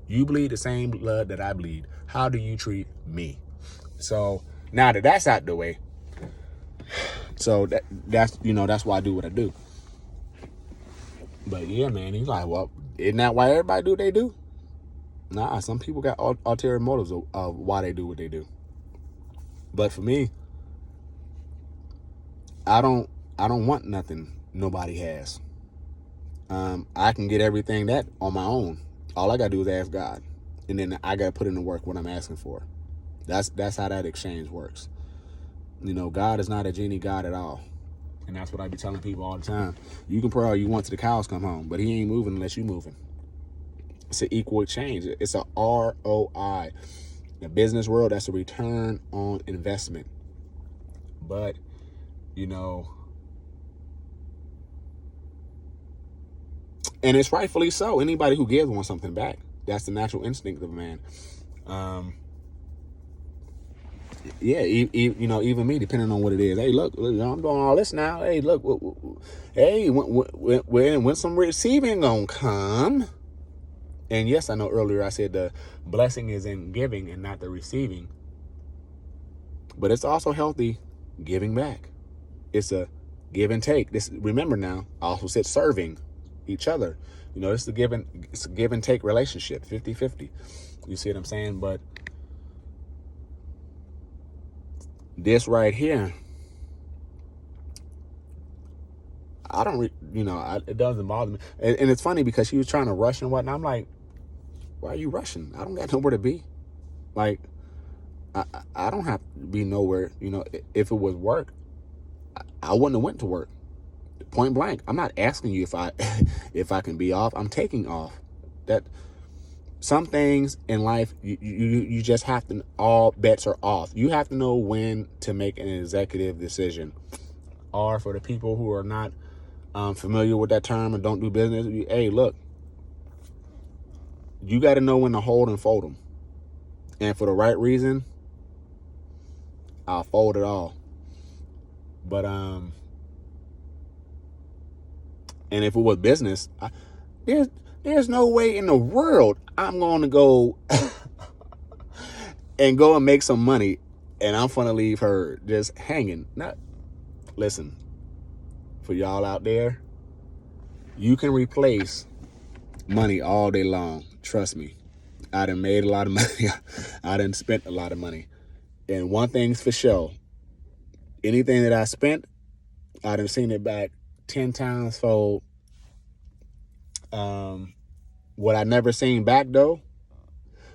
You bleed the same blood that I bleed. How do you treat me? So now that that's out the way, so that's why I do what I do. But yeah, man, he's like, well, isn't that why everybody do what they do? Nah, some people got ulterior motives of why they do what they do. But for me, I don't want nothing nobody has. I can get everything that on my own. All I gotta do is ask God, and then I gotta put in the work what I'm asking for. That's how that exchange works. God is not a genie God at all. And that's what I be telling people all the time. You can pray all you want till the cows come home, but he ain't moving unless you moving. It's an equal exchange. It's a ROI. In the business world, that's a return on investment. But, and it's rightfully so. Anybody who gives wants something back. That's the natural instinct of a man. Even me, depending on what it is. Hey, look, I'm doing all this now. Hey, look, hey, when some receiving gonna come? And yes, I know earlier I said the blessing is in giving and not the receiving. But it's also healthy giving back. It's a give and take. Remember now, I also said serving each other. It's a give and take relationship, 50-50. You see what I'm saying? But this right here, I don't, it doesn't bother me. And it's funny because she was trying to rush and whatnot. I'm like, why are you rushing? I don't got nowhere to be. Like, I don't have to be nowhere. If it was work, I wouldn't have went to work. Point blank. I'm not asking you if I can be off. I'm taking off. That some things in life, you just have to, all bets are off. You have to know when to make an executive decision. Or for the people who are not familiar with that term and don't do business, hey, look, you got to know when to hold and fold them. And for the right reason, I'll fold it all. But, and if it was business, there's no way in the world I'm going to go and make some money and I'm going to leave her just hanging. Listen, for y'all out there, you can replace money all day long. Trust me. I done made a lot of money. I done spent a lot of money. And one thing's for sure. Anything that I spent, I done seen it back 10 times fold. What I never seen back, though,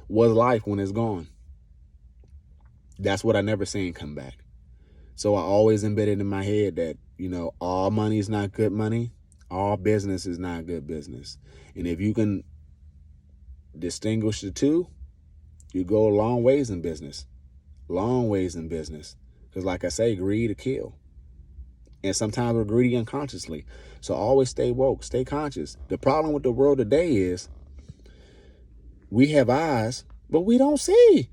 was life when it's gone. That's what I never seen come back. So I always embedded in my head that, all money is not good money. All business is not good business. And if you can distinguish the two, you go a long ways in business. Long ways in business. Because like I say, greed to kill. And sometimes we're greedy unconsciously. So always stay woke, stay conscious. The problem with the world today is we have eyes, but we don't see.